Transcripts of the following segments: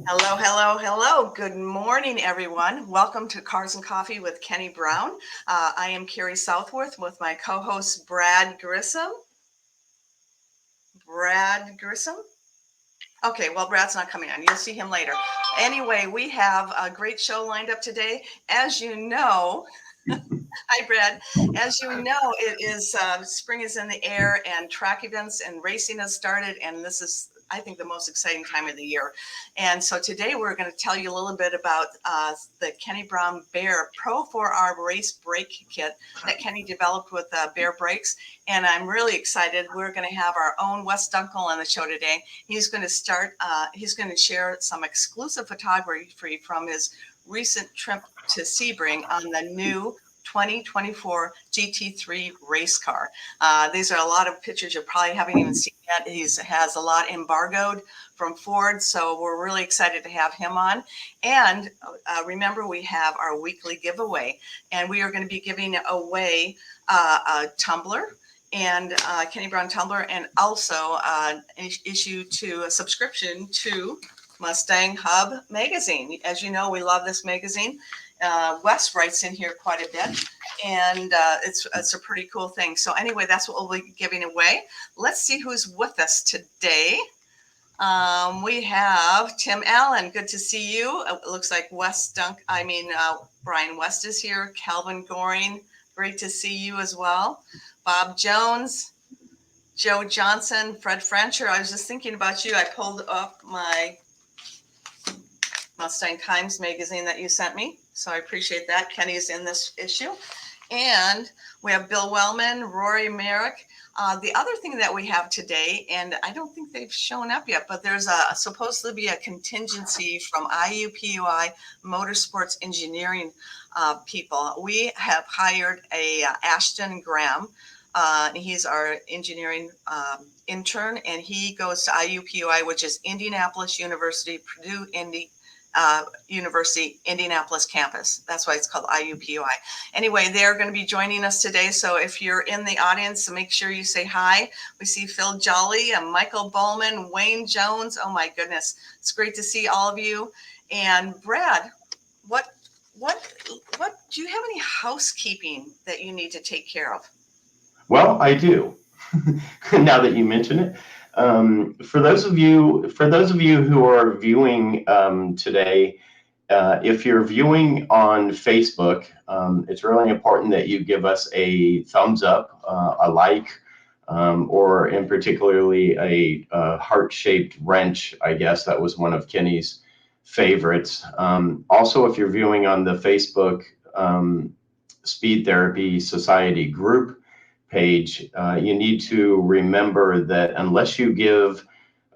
Hello, hello, hello. Good morning, everyone. Welcome to Cars and Coffee with Kenny Brown. I am Carrie Southworth with my co-host Brad Grissom. Okay, well, Brad's not coming on. You'll see him later. Anyway, we have a great show lined up today. As you know, hi, Brad. As you know, it is spring is in the air and track events and racing has started. And this is, I think, the most exciting time of the year. And so today we're going to tell you a little bit about the Kenny Brown Baer Pro4-R race brake kit that Kenny developed with Baer brakes. And I'm really excited. We're going to have our own Wes Dunkel on the show today. He's going to share some exclusive photography from his recent trip to Sebring on the new 2024 GT3 race car. These are a lot of pictures you probably haven't even seen yet. He has a lot embargoed from Ford, so we're really excited to have him on. And remember, we have our weekly giveaway, and we are going to be giving away a tumbler and Kenny Brown tumbler, and also issue to a subscription to Mustang Hub magazine. As you know, we love this magazine. Wes writes in here quite a bit, and it's a pretty cool thing. So anyway, that's what we'll be giving away. Let's see who's with us today. We have Tim Allen. Good to see you. It looks like Brian West is here. Calvin Goring. Great to see you as well. Bob Jones, Joe Johnson, Fred Frencher. I was just thinking about you. I pulled up my Mustang Times magazine that you sent me, so I appreciate that. Kenny's in this issue. And we have Bill Wellman, Rory Merrick. The other thing that we have today, and I don't think they've shown up yet, but there's supposed to be a contingency from IUPUI Motorsports Engineering people. We have hired a Ashton Graham. He's our engineering intern, and he goes to IUPUI, which is Indianapolis University, Purdue University, Indianapolis campus. That's why it's called IUPUI. Anyway, they're going to be joining us today. So if you're in the audience, make sure you say hi. We see Phil Jolly and Michael Bowman, Wayne Jones. Oh my goodness. It's great to see all of you. And Brad, what do you have any housekeeping that you need to take care of? Well, I do. Now that you mention it, for those of you who are viewing today, if you're viewing on Facebook, it's really important that you give us a thumbs up, a like, or in particularly a heart-shaped wrench. I guess that was one of Kenny's favorites. Also, if you're viewing on the Facebook Speed Therapy Society group page, you need to remember that unless you give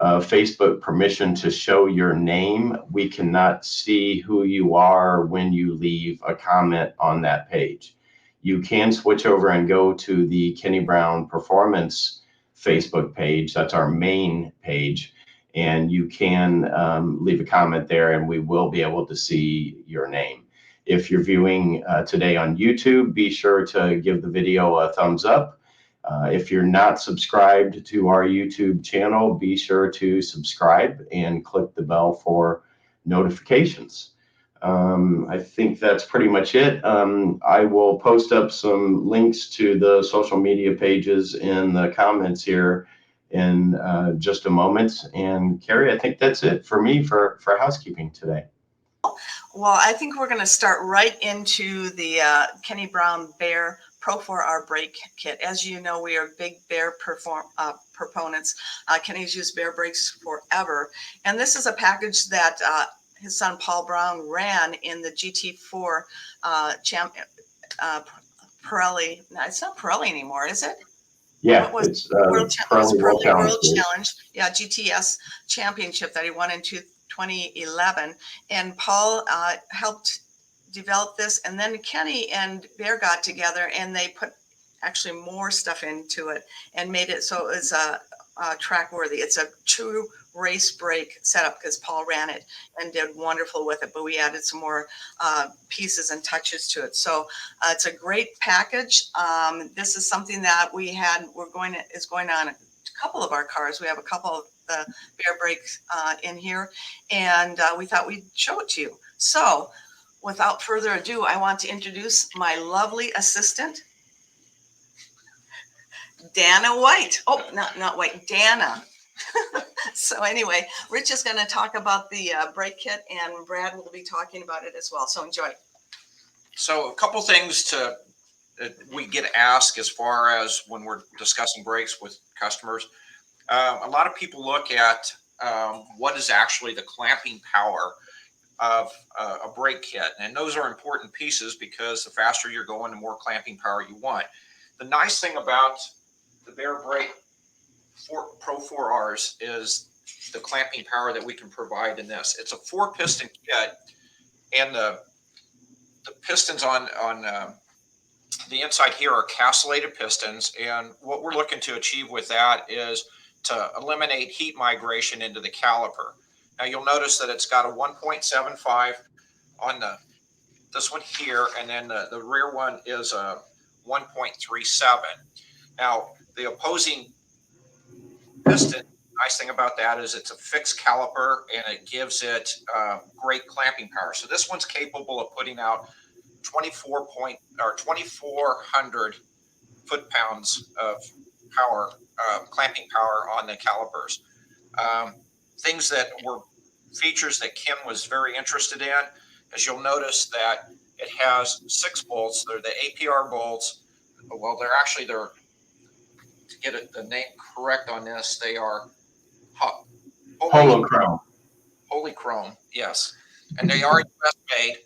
Facebook permission to show your name, we cannot see who you are when you leave a comment on that page. You can switch over and go to the Kenny Brown Performance Facebook page. That's our main page. And you can leave a comment there and we will be able to see your name. If you're viewing today on YouTube, be sure to give the video a thumbs up. If you're not subscribed to our YouTube channel, be sure to subscribe and click the bell for notifications. I think that's pretty much it. I will post up some links to the social media pages in the comments here in just a moment. And Carrie, I think that's it for me for housekeeping today. Well, I think we're going to start right into the Kenny Brown Baer Pro4-R brake kit. As you know, we are big Baer proponents. Kenny's used Baer brakes forever. And this is a package that his son Paul Brown ran in the GT4 Pirelli. No, it's not Pirelli anymore, is it? Yeah, it's Pirelli World Challenge. Yeah, GTS Championship that he won in 2011. And Paul helped develop this, and then Kenny and Baer got together and they put actually more stuff into it and made it so it was track worthy. It's a true race brake setup because Paul ran it and did wonderful with it, but we added some more pieces and touches to it. So it's a great package. This is something that is going on a couple of our cars. We have a couple the Baer brakes in here, and we thought we'd show it to you. So without further ado, I want to introduce my lovely assistant, Dana White. Oh, not White, Dana. So anyway, Rich is going to talk about the brake kit, and Brad will be talking about it as well. So enjoy. So a couple things we get asked as far as when we're discussing brakes with customers. A lot of people look at what is actually the clamping power of a brake kit, and those are important pieces because the faster you're going, the more clamping power you want. The nice thing about the Baer brake Pro4-Rs is the clamping power that we can provide in this. It's a 4-piston kit, and the pistons on the inside here are castellated pistons, and what we're looking to achieve with that is to eliminate heat migration into the caliper. Now you'll notice that it's got a 1.75 on this one here, and then the rear one is a 1.37. Now the opposing piston, nice thing about that is it's a fixed caliper, and it gives it great clamping power. So this one's capable of putting out 2,400 foot-pounds of power, clamping power on the calipers. Things that were features that Ken was very interested in, as you'll notice that it has 6 bolts. They're the APR bolts. Well, they're to get the name correct on this, they are Polychrome, yes. And they are US made.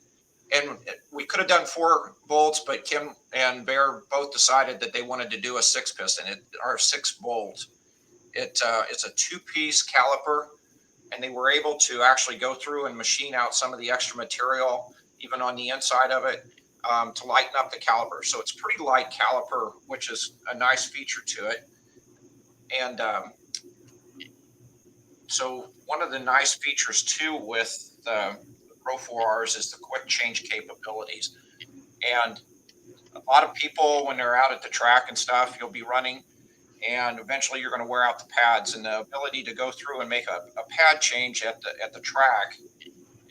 And we could have done 4 bolts, but Kim and Baer both decided that they wanted to do a 6-piston. Our 6 bolt. It's a 2-piece caliper, and they were able to actually go through and machine out some of the extra material, even on the inside of it, to lighten up the caliper. So it's a pretty light caliper, which is a nice feature to it. And so one of the nice features too with the Pro4-Rs is the quick change capabilities. And a lot of people, when they're out at the track and stuff, you'll be running, and eventually you're going to wear out the pads. And the ability to go through and make a pad change at the track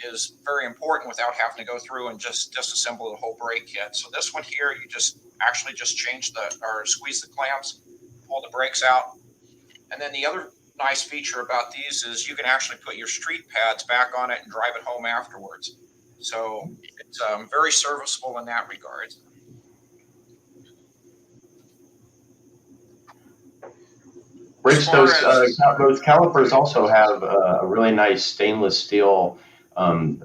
is very important without having to go through and just disassemble the whole brake kit. So this one here, you just change or squeeze the clamps, pull the brakes out. And then the other nice feature about these is you can actually put your street pads back on it and drive it home afterwards. So it's very serviceable in that regard. Rich, those calipers also have a really nice stainless steel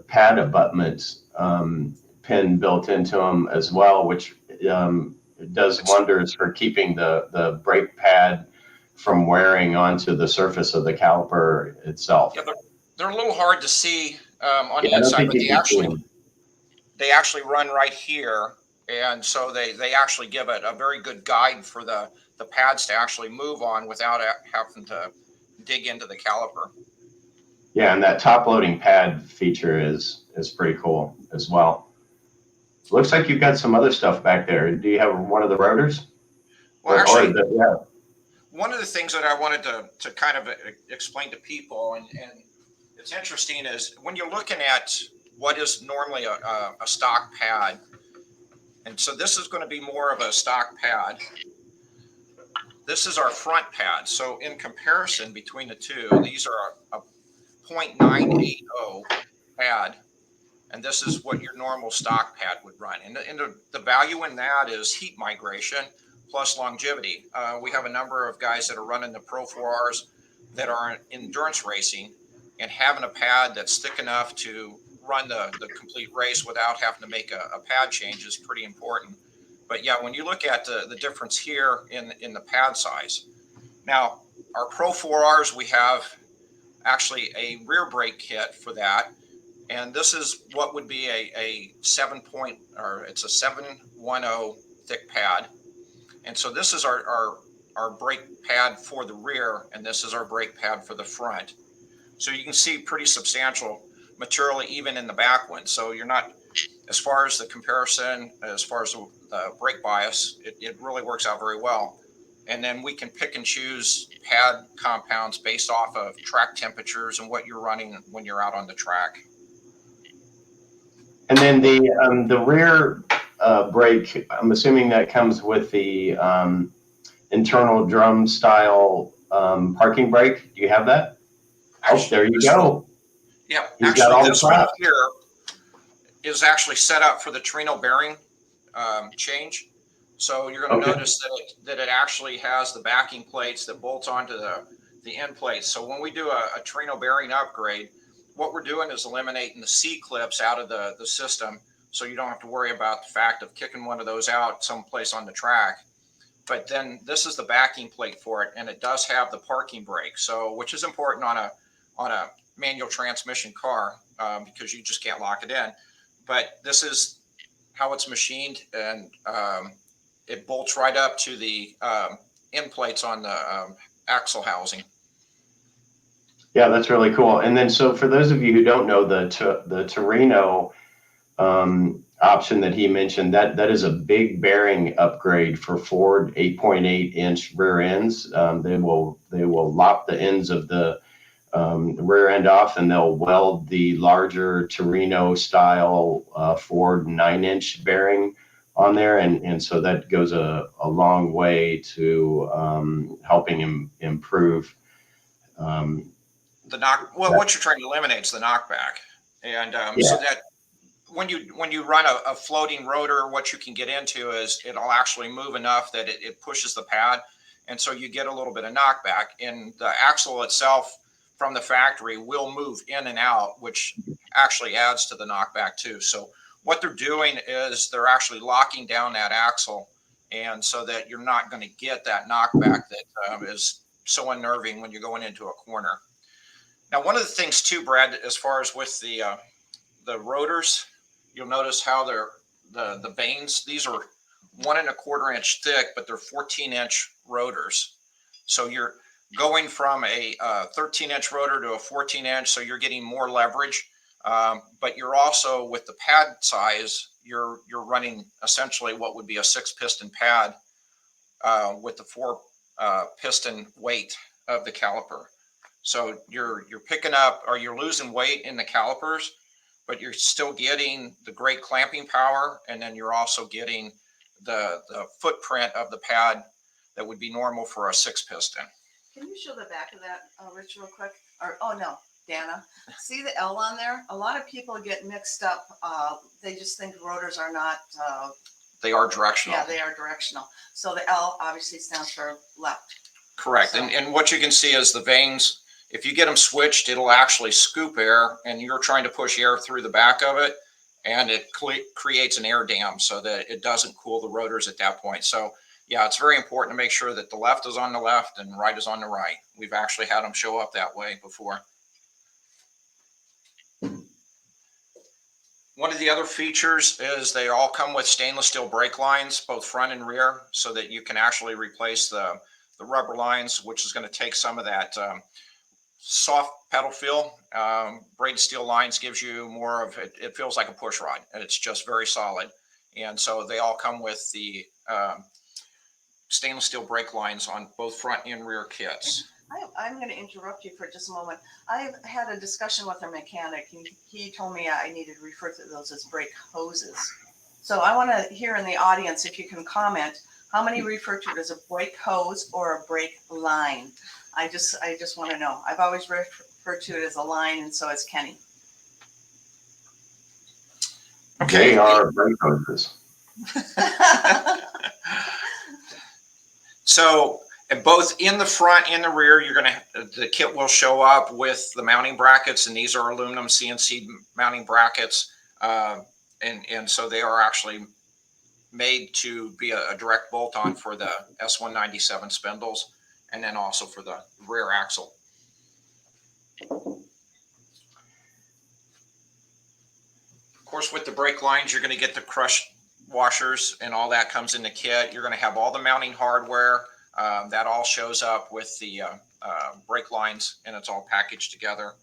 pad abutments pin built into them as well, which does wonders for keeping the brake pad from wearing onto the surface of the caliper itself. Yeah, they're a little hard to see on the inside, but they actually run right here, and so they actually give it a very good guide for the pads to actually move on without having to dig into the caliper. Yeah, and that top loading pad feature is pretty cool as well. Looks like you've got some other stuff back there. Do you have one of the rotors? Well, actually, one of the things that I wanted to kind of explain to people, and it's interesting, is when you're looking at what is normally a stock pad, and so this is going to be more of a stock pad. This is our front pad. So in comparison between the two, these are a 0.980 pad, and this is what your normal stock pad would run. And the value in that is heat migration plus longevity. We have a number of guys that are running the Pro4-Rs that are in endurance racing, and having a pad that's thick enough to run the complete race without having to make a pad change is pretty important. But yeah, when you look at the difference here in the pad size. Now, our Pro4-Rs, we have actually a rear brake kit for that. And this is what would be a 710 thick pad. And so this is our brake pad for the rear, and this is our brake pad for the front. So you can see pretty substantial material even in the back one. So you're not, as far as the comparison, as far as the brake bias, it really works out very well. And then we can pick and choose pad compounds based off of track temperatures and what you're running when you're out on the track. And then the rear brake, I'm assuming that comes with the internal drum style parking brake. Do you have that? Actually, oh, there you go. Yeah, He's actually, got all this the one crap. here is actually set up for the Torino bearing change. So you're going to notice that it actually has the backing plates that bolt onto the end plates. So when we do a Torino bearing upgrade, what we're doing is eliminating the C-clips out of the system, so you don't have to worry about the fact of kicking one of those out someplace on the track. But then this is the backing plate for it, and it does have the parking brake, so which is important on a manual transmission car because you just can't lock it in. But this is how it's machined, and it bolts right up to the end plates on the axle housing. Yeah, that's really cool. And then, so for those of you who don't know, the Torino option that he mentioned, that is a big bearing upgrade for Ford 8.8-inch rear ends. They will lop the ends of the rear end off, and they'll weld the larger Torino style Ford 9-inch bearing on there, and so that goes a long way to helping improve the knock. Well, what you're trying to eliminate is the knockback, and so that when you run a floating rotor, what you can get into is it'll actually move enough that it pushes the pad, and so you get a little bit of knockback. And the axle itself from the factory will move in and out, which actually adds to the knockback too. So what they're doing is they're actually locking down that axle, and so that you're not going to get that knockback that is so unnerving when you're going into a corner. Now, one of the things too, Brad, as far as with the rotors, you'll notice how they're the vanes. These are 1 1/4 inch thick, but they're 14-inch rotors. So you're going from a 13-inch rotor to a 14-inch, so you're getting more leverage. But you're also, with the pad size, you're running essentially what would be a 6-piston pad with the 4-piston weight of the caliper. So you're picking up, or you're losing weight in the calipers, but you're still getting the great clamping power, and then you're also getting the footprint of the pad that would be normal for a 6-piston. Can you show the back of that, Rich, real quick? Or, oh no, Dana. See the L on there? A lot of people get mixed up. They just think rotors are not. They are directional. Yeah, they are directional. So the L obviously stands for left. Correct. So, and what you can see is the vanes. If you get them switched, it'll actually scoop air, and you're trying to push air through the back of it, and it creates an air dam so that it doesn't cool the rotors at that point. So yeah, it's very important to make sure that the left is on the left and right is on the right. We've actually had them show up that way before. One of the other features is they all come with stainless steel brake lines, both front and rear, so that you can actually replace the rubber lines, which is going to take some of that soft pedal feel. Braided steel lines gives you more of it. It feels like a push rod, and it's just very solid. And so they all come with the stainless steel brake lines on both front and rear kits. I'm going to interrupt you for just a moment. I've had a discussion with a mechanic, and he told me I needed to refer to those as brake hoses. So I want to hear in the audience if you can comment how many refer to it as a brake hose or a brake line. I just want to know. I've always referred to it as a line, and so has Kenny. Okay. They are brake hoses. So both in the front and the rear, the kit will show up with the mounting brackets, and these are aluminum CNC mounting brackets, and so they are actually made to be a direct bolt-on for the S197 spindles, and then also for the rear axle. Of course, with the brake lines, you're going to get the crush washers, and all that comes in the kit. You're going to have all the mounting hardware. That all shows up with the brake lines, and it's all packaged together.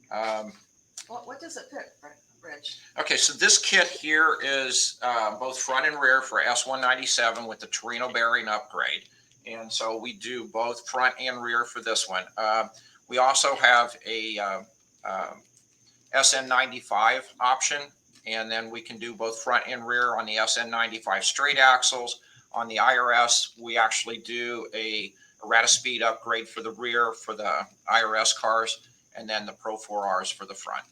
What does it fit, Rich? Okay, so this kit here is both front and rear for S197 with the Torino bearing upgrade. And so we do both front and rear for this one. We also have a SN95 option, and then we can do both front and rear on the SN95 straight axles. On the IRS, we actually do a rate speed upgrade for the rear for the IRS cars, and then the Pro4Rs for the front.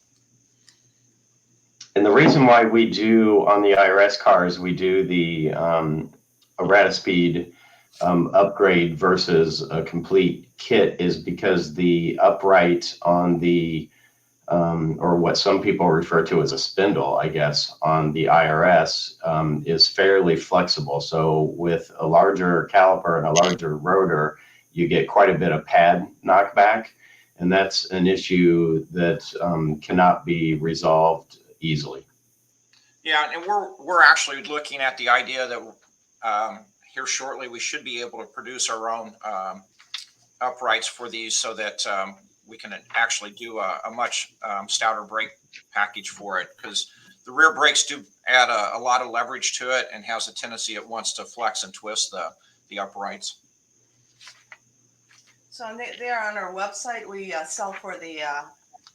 And the reason why we do on the IRS cars, we do the errata speed upgrade versus a complete kit is because the upright on the, or what some people refer to as a spindle, I guess, on the IRS is fairly flexible. So with a larger caliper and a larger rotor, you get quite a bit of pad knockback. And that's an issue that cannot be resolved easily. Yeah, and we're actually looking at the idea that here shortly we should be able to produce our own uprights for these, so that we can actually do a much stouter brake package for it, because the rear brakes do add a lot of leverage to it and has a tendency it wants to flex and twist the uprights. So they are on our website. We sell for the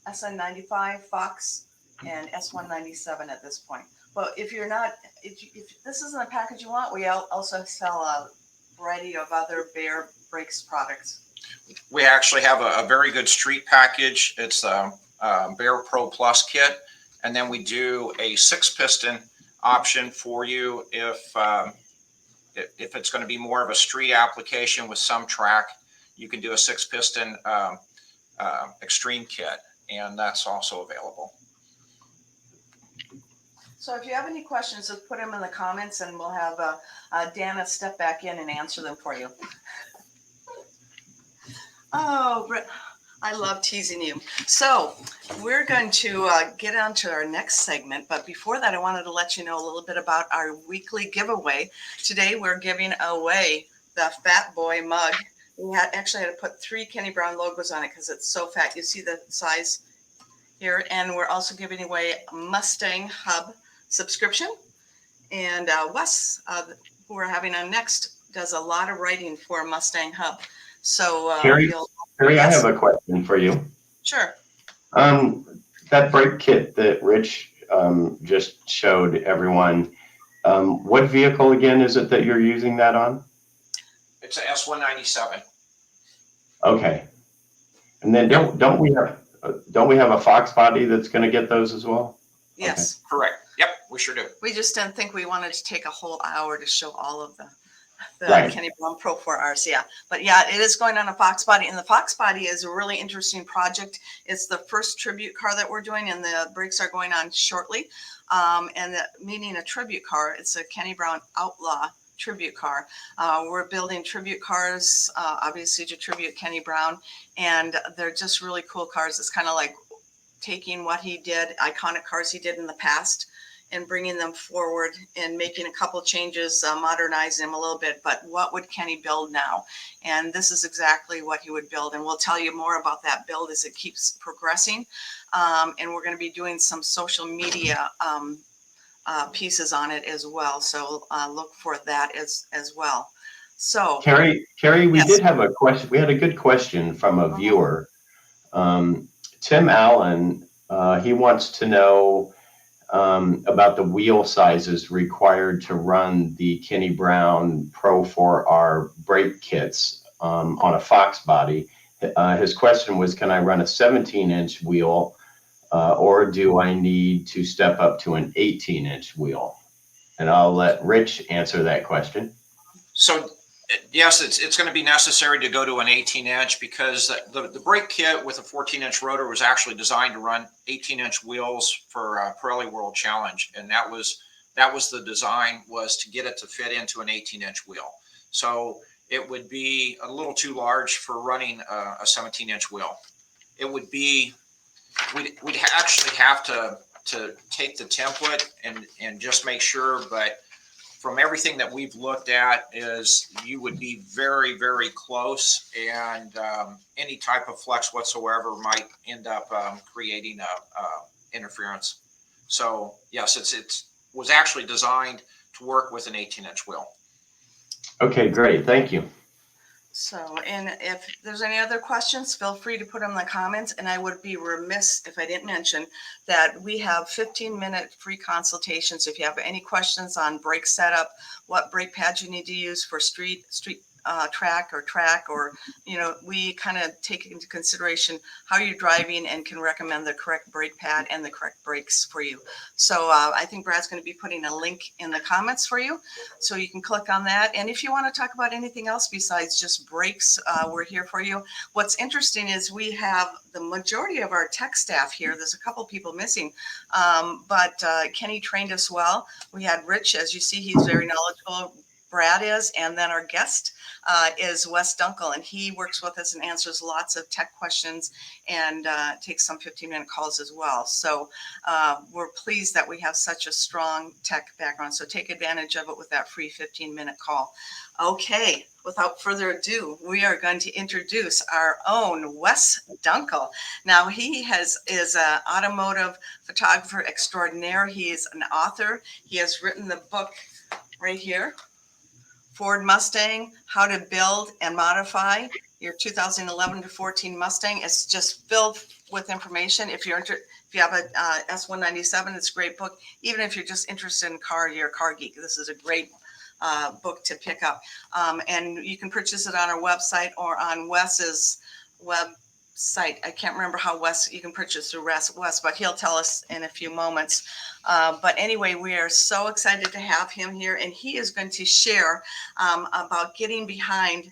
SN95, Fox, and S197 at this point. But if you're not, if this isn't a package you want, we also sell a variety of other Baer brakes products. We actually have a very good street package. It's a Baer Pro Plus kit, and then we do a 6-piston option for you if it's going to be more of a street application with some track. You can do a 6-piston extreme kit, and that's also available. So if you have any questions, just put them in the comments, and we'll have Dana step back in and answer them for you. Oh, I love teasing you. So we're going to get on to our next segment. But before that, I wanted to let you know a little bit about our weekly giveaway. Today, we're giving away the Fat Boy mug. We actually had to put 3 Kenny Brown logos on it because it's so fat. You see the size here. And we're also giving away a Mustang Hub subscription. And Wes, who we're having on next, does a lot of writing for Mustang Hub. So Cari, yes. I have a question for you. Sure. That brake kit that Rich just showed everyone, what vehicle again is it that you're using that on? It's a S197. Okay. And then don't we have a Fox body that's going to get those as well? Yes. Okay. Correct. Yep, we sure do. We just didn't think we wanted to take a whole hour to show all of the Right. Kenny Brown Pro4-Rs. Yeah. But yeah, it is going on a Fox body. And the Fox body is a really interesting project. It's the first tribute car that we're doing, and the brakes are going on shortly. Meaning a tribute car. It's a Kenny Brown Outlaw tribute car. We're building tribute cars, obviously to tribute Kenny Brown. And they're just really cool cars. It's kind of like taking what he did, iconic cars he did in the past, and bringing them forward and making a couple changes, modernizing them a little bit. But what would Kenny build now? And this is exactly what he would build. And we'll tell you more about that build as it keeps progressing. And we're going to be doing some social media pieces on it as well. So look for that as well. So Cari, we yes. did have a question. We had a good question from a viewer. Tim Allen, he wants to know about the wheel sizes required to run the Kenny Brown Pro4-R brake kits on a Fox body. His question was, can I run a 17-inch wheel or do I need to step up to an 18-inch wheel? And I'll let Rich answer that question. So yes, it's going to be necessary to go to an 18-inch because the brake kit with a 14-inch rotor was actually designed to run 18-inch wheels for Pirelli World Challenge, and that was the design, was to get it to fit into an 18-inch wheel. So it would be a little too large for running a 17-inch wheel. It would be we'd actually have to take the template and just make sure, but from everything that we've looked at, is you would be very, very close, and any type of flex whatsoever might end up creating interference. So yes, it was actually designed to work with an 18-inch wheel. Okay, great. Thank you. So, and if there's any other questions, feel free to put them in the comments. And I would be remiss if I didn't mention that we have 15-minute free consultations. If you have any questions on brake setup, what brake pads you need to use for street track, or we kind of take into consideration how you're driving and can recommend the correct brake pad and the correct brakes for you. So I think Brad's going to be putting a link in the comments for you, so you can click on that. And if you want to talk about anything else besides just brakes, we're here for you. What's interesting is we have the majority of our tech staff here. There's a couple people missing, but Kenny trained us well. We had Rich, as you see, he's very knowledgeable. Brad is, and then our guest is Wes Dunkel, and he works with us and answers lots of tech questions and takes some 15-minute calls as well. So we're pleased that we have such a strong tech background. So take advantage of it with that free 15-minute call. Okay, without further ado, we are going to introduce our own Wes Dunkel. Now, he is an automotive photographer extraordinaire. He is an author. He has written the book right here, Ford Mustang, How to Build and Modify Your 2011 to 14 Mustang. It's just filled with information. If you have a S197, it's a great book. Even if you're just interested in car, you're a car geek, this is a great book to pick up. And you can purchase it on our website or on Wes's website. I can't remember how you can purchase through Wes, but he'll tell us in a few moments. But anyway, we are so excited to have him here, and he is going to share about getting behind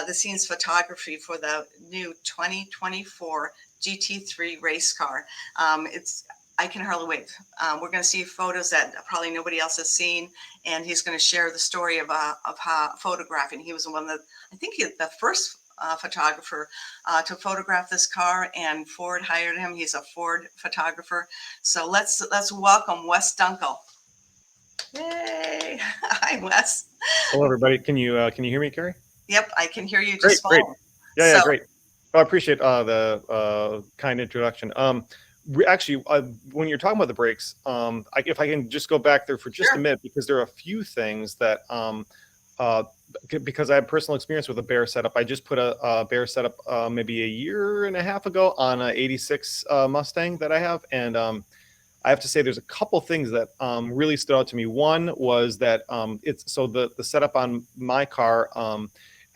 the scenes photography for the new 2024 GT3 race car. I can hardly wait. We're going to see photos that probably nobody else has seen, and he's going to share the story of how photographing. He was one of the, I think the first photographer to photograph this car, and Ford hired him. He's a Ford photographer. So let's welcome Wes Dunkel. Yay! Hi, Wes. Hello, everybody. Can you hear me, Cari? Yep, I can hear you just fine. Great. Yeah, great. I appreciate the kind introduction. Actually, when you're talking about the brakes, if I can just go back there for just a minute, because there are a few things that because I have personal experience with a Baer setup. I just put a Baer setup maybe a year and a half ago on an 86 Mustang that I have. And I have to say there's a couple things that really stood out to me. One was that the setup on my car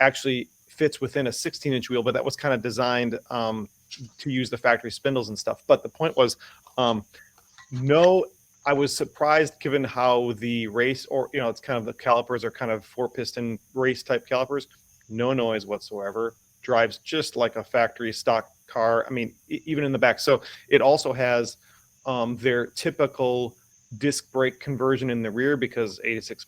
actually fits within a 16-inch wheel, but that was kind of designed to use the factory spindles and stuff. But the point was, I was surprised given how the race, it's kind of the calipers are kind of 4-piston race type calipers, no noise whatsoever, drives just like a factory stock car. I mean, even in the back. So it also has their typical disc brake conversion in the rear, because 86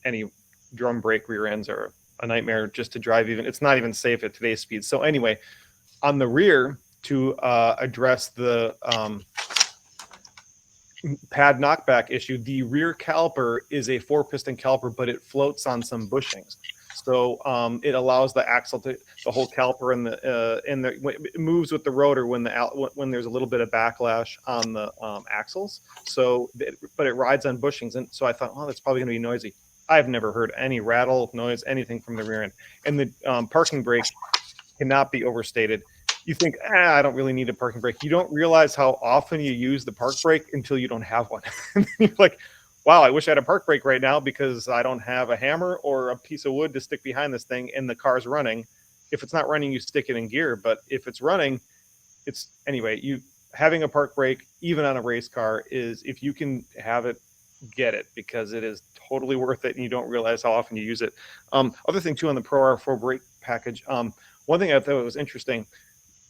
any drum brake rear ends are a nightmare just to drive. Even it's not even safe at today's speed. So anyway, on the rear, to address the pad knockback issue, the rear caliper is a 4-piston caliper, but it floats on some bushings. So it allows the axle the whole caliper it moves with the rotor when there's a little bit of backlash on the axles. So, but it rides on bushings, and so I thought, oh, that's probably going to be noisy. I've never heard any rattle, noise, anything from the rear end. And the parking brake cannot be overstated. You think, I don't really need a parking brake. You don't realize how often you use the park brake until you don't have one. And you're like, wow, I wish I had a park brake right now because I don't have a hammer or a piece of wood to stick behind this thing and the car's running. If it's not running, you stick it in gear. But if it's running, having a park brake, even on a race car, is, if you can have it, get it, because it is totally worth it and you don't realize how often you use it. Other thing too, on the Pro4 brake package, one thing I thought was interesting,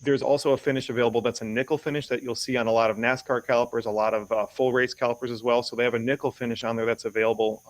there's also a finish available that's a nickel finish that you'll see on a lot of NASCAR calipers, a lot of full race calipers as well. So they have a nickel finish on there that's available.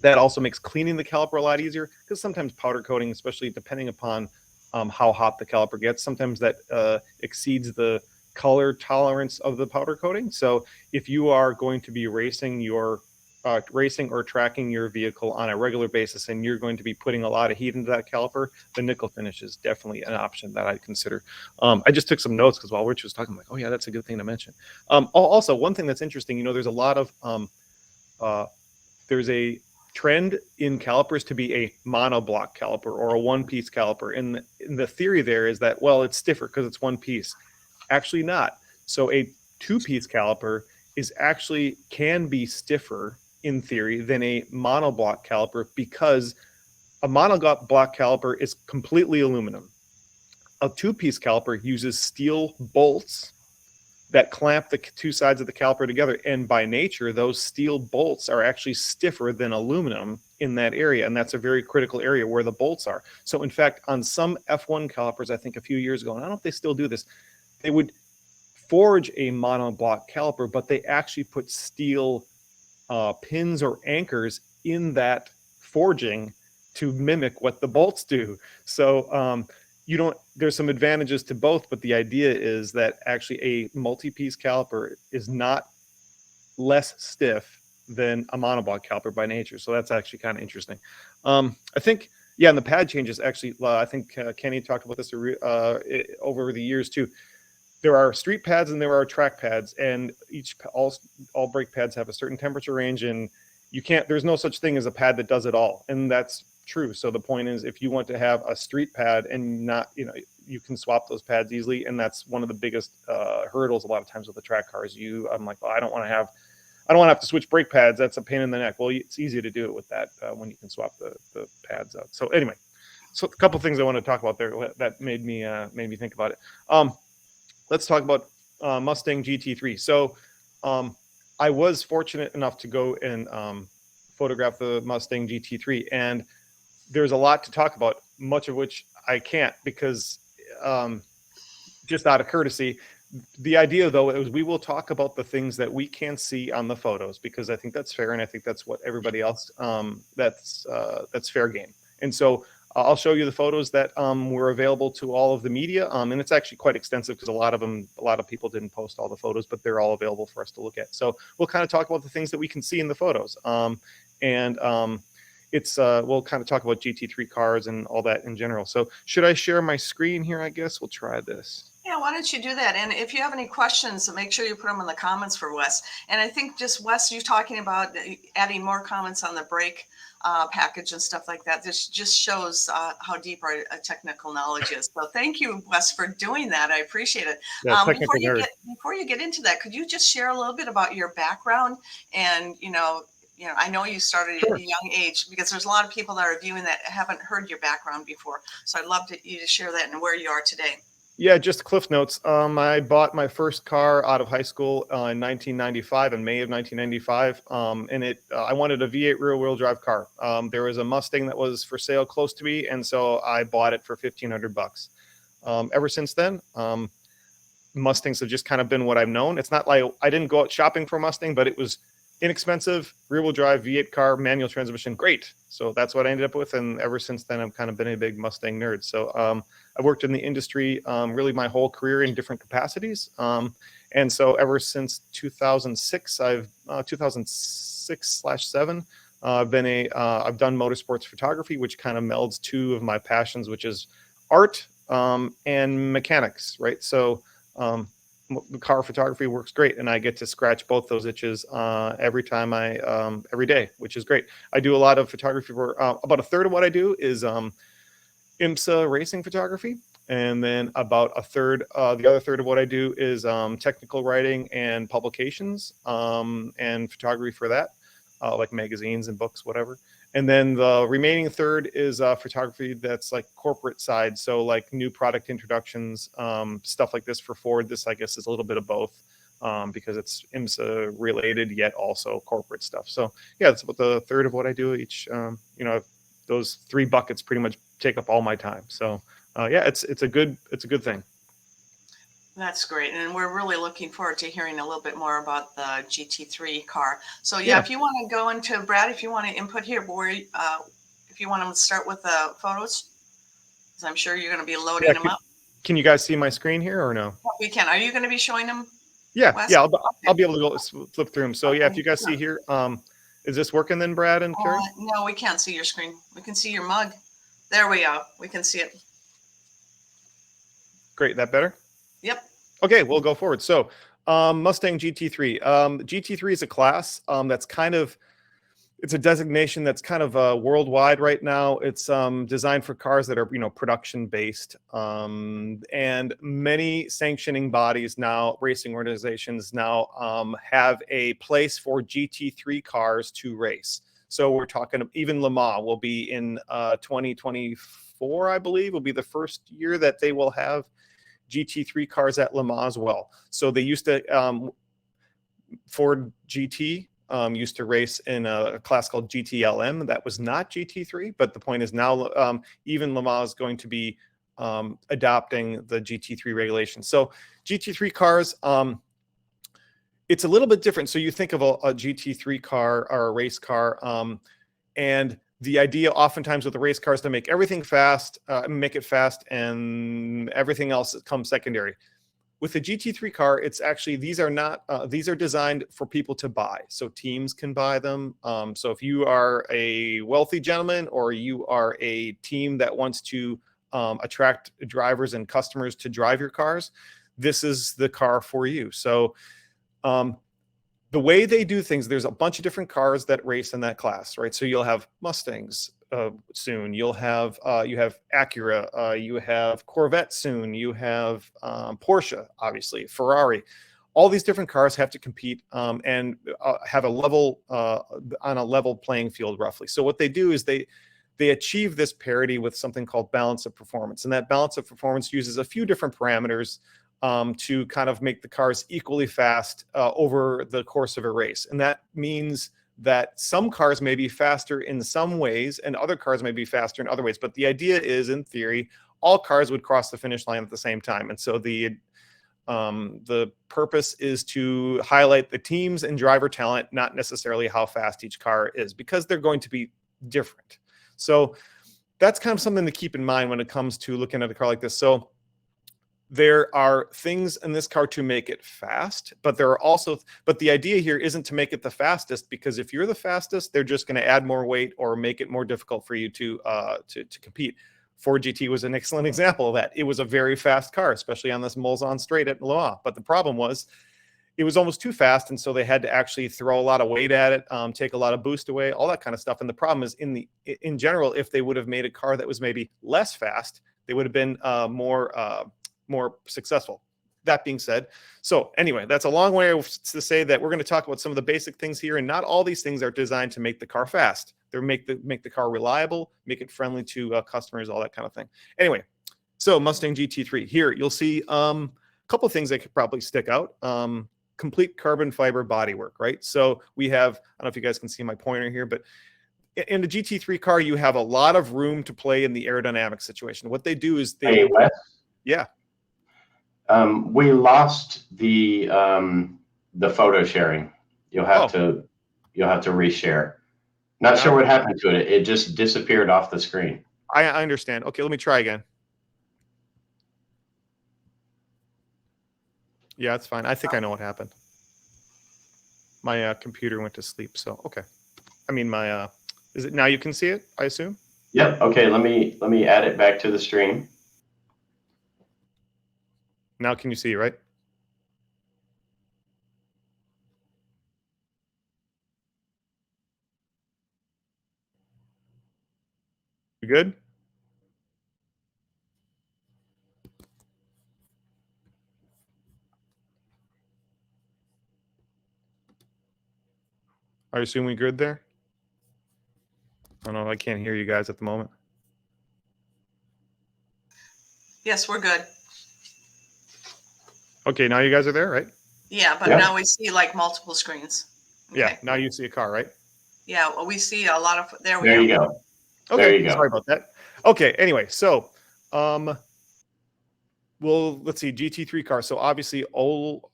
That also makes cleaning the caliper a lot easier, because sometimes powder coating, especially depending upon how hot the caliper gets, sometimes that exceeds the color tolerance of the powder coating. So if you are going to be racing or tracking your vehicle on a regular basis, and you're going to be putting a lot of heat into that caliper, the nickel finish is definitely an option that I'd consider. I just took some notes because while Rich was talking, I'm like, oh yeah, that's a good thing to mention. Also, one thing that's interesting, there's a lot of there's a trend in calipers to be a monoblock caliper or a one-piece caliper. And the theory there is that, well, it's stiffer because it's one piece. Actually not. So a two-piece caliper is actually can be stiffer in theory than a monoblock caliper because a monoblock caliper is completely aluminum. A two-piece caliper uses steel bolts that clamp the two sides of the caliper together. And by nature, those steel bolts are actually stiffer than aluminum in that area. And that's a very critical area where the bolts are. So in fact, on some F1 calipers, I think a few years ago, and I don't know if they still do this, they would forge a monoblock caliper, but they actually put steel pins or anchors in that forging to mimic what the bolts do. So you don't, there's some advantages to both, but the idea is that actually a multi-piece caliper is not less stiff than a monoblock caliper by nature. So that's actually kind of interesting. I think, yeah, and the pad changes actually, I think Kenny talked about this over the years too. There are street pads and there are track pads, and all brake pads have a certain temperature range, and you can't, there's no such thing as a pad that does it all. And that's true. So the point is, if you want to have a street pad and not, you can swap those pads easily. And that's one of the biggest hurdles a lot of times with the track cars. I'm like, well, I don't want to have to switch brake pads. That's a pain in the neck. Well, it's easy to do it with that when you can swap the pads out. So anyway, so a couple of things I want to talk about there that made me think about it. Let's talk about Mustang GT3. So I was fortunate enough to go and photograph the Mustang GT3, and there's a lot to talk about, much of which I can't because just out of courtesy. The idea, though, is we will talk about the things that we can see on the photos because I think that's fair, and I think that's what everybody else that's fair game. And so I'll show you the photos that were available to all of the media, and it's actually quite extensive because a lot of people didn't post all the photos, but they're all available for us to look at. So we'll kind of talk about the things that we can see in the photos, and we'll kind of talk about GT3 cars and all that in general. So should I share my screen here? I guess we'll try this. Yeah, why don't you do that? And if you have any questions, make sure you put them in the comments for Wes. And I think just Wes, you talking about adding more comments on the brake package and stuff like that. This just shows how deep our technical knowledge is. So thank you, Wes, for doing that. I appreciate it. Yeah, before you get into that, could you just share a little bit about your background and I know you started at a young age because there's a lot of people that are viewing that haven't heard your background before. So I'd love you to share that and where you are today. Yeah, just cliff notes. I bought my first car out of high school in 1995, in May of 1995, and I wanted a V8 rear-wheel drive car. There was a Mustang that was for sale close to me, and so I bought it for $1,500. Ever since then, Mustangs have just kind of been what I've known. It's not like I didn't go out shopping for a Mustang, but it was inexpensive, rear-wheel drive, V8 car, manual transmission, great. So that's what I ended up with, and ever since then, I've kind of been a big Mustang nerd. So I've worked in the industry really my whole career in different capacities, and so ever since 2006, 2006/7, I've done motorsports photography, which kind of melds two of my passions, which is art and mechanics, right? So the car photography works great, and I get to scratch both those itches every day, which is great. I do a lot of photography for about a third of what I do is IMSA racing photography, and then about a third, the other third of what I do is technical writing and publications and photography for that, like magazines and books, whatever. And then the remaining third is photography that's like corporate side. So like new product introductions, stuff like this for Ford. This, I guess, is a little bit of both because it's IMSA related, yet also corporate stuff. So yeah, that's about the third of what I do each. Those three buckets pretty much take up all my time. So yeah, it's a good thing. That's great. And we're really looking forward to hearing a little bit more about the GT3 car. So yeah, if you want to go into Brad, if you want to input here, if you want to start with the photos, because I'm sure you're going to be loading them up. Can you guys see my screen here or no? We can. Are you going to be showing them? Yeah, Wes? Yeah, I'll be able to go flip through them. So yeah, if you guys see here, is this working then, Brad and Cari? No, we can't see your screen. We can see your mug. There we go. We can see it. Great. That better? Yep. Okay, we'll go forward. So Mustang GT3. GT3 is a class that's kind of, it's a designation that's kind of worldwide right now. It's designed for cars that are, production based, and many sanctioning bodies now, racing organizations now, have a place for GT3 cars to race. So we're talking even Le Mans will be in 2024, I believe, will be the first year that they will have GT3 cars at Le Mans as well. So they used to Ford GT. Used to race in a class called GTLM that was not GT3, but the point is now even Le Mans is going to be adopting the GT3 regulations. So GT3 cars, it's a little bit different. So you think of a GT3 car or a race car, and the idea oftentimes with the race cars to make everything fast, make it fast, and everything else comes secondary. With the GT3 car, it's actually, these are designed for people to buy. So teams can buy them. So if you are a wealthy gentleman or you are a team that wants to attract drivers and customers to drive your cars, this is the car for you. So the way they do things, there's a bunch of different cars that race in that class, right? So you'll have Mustangs soon. You'll have you have Acura. You have Corvette soon. You have Porsche, obviously, Ferrari. All these different cars have to compete and have a level on a level playing field, roughly. So what they do is they achieve this parity with something called balance of performance, and that balance of performance uses a few different parameters to kind of make the cars equally fast over the course of a race. And that means that some cars may be faster in some ways and other cars may be faster in other ways. But the idea is, in theory, all cars would cross the finish line at the same time. And so the purpose is to highlight the teams and driver talent, not necessarily how fast each car is, because they're going to be different. So that's kind of something to keep in mind when it comes to looking at a car like this. So there are things in this car to make it fast, but the idea here isn't to make it the fastest, because if you're the fastest, they're just going to add more weight or make it more difficult for you to compete. Ford GT was an excellent example of that. It was a very fast car, especially on this Mulsanne straight at Le Mans. But the problem was it was almost too fast, and so they had to actually throw a lot of weight at it, take a lot of boost away, all that kind of stuff. And the problem is, in general, if they would have made a car that was maybe less fast, they would have been more successful. That being said, so anyway, that's a long way to say that we're going to talk about some of the basic things here, and not all these things are designed to make the car fast. They make the car reliable, make it friendly to customers, all that kind of thing. Anyway, so Mustang GT3 here, you'll see a couple of things that could probably stick out. Complete carbon fiber bodywork, right? So we have, I don't know if you guys can see my pointer here, but in the GT3 car, you have a lot of room to play in the aerodynamic situation. What they do is Hey, Wes? Yeah. We lost the photo sharing. You'll have to reshare. Not sure what happened to it. It just disappeared off the screen. I understand. Okay, let me try again. Yeah, it's fine. I think I know what happened. My computer went to sleep. So okay. I mean, my is it now? You can see it, I assume. Yep. Okay. Let me add it back to the stream. Now can you see, right? You good? I assume we good there? I don't know. I can't hear you guys at the moment. Yes, we're good. Okay, now you guys are there, right? Yeah, but now we see like multiple screens. Okay. Yeah, now you see a car, right? Yeah, well, we see a lot of, there you go. Okay, there you go. Sorry about that. Okay, anyway, so well, let's see, GT3 car. So obviously all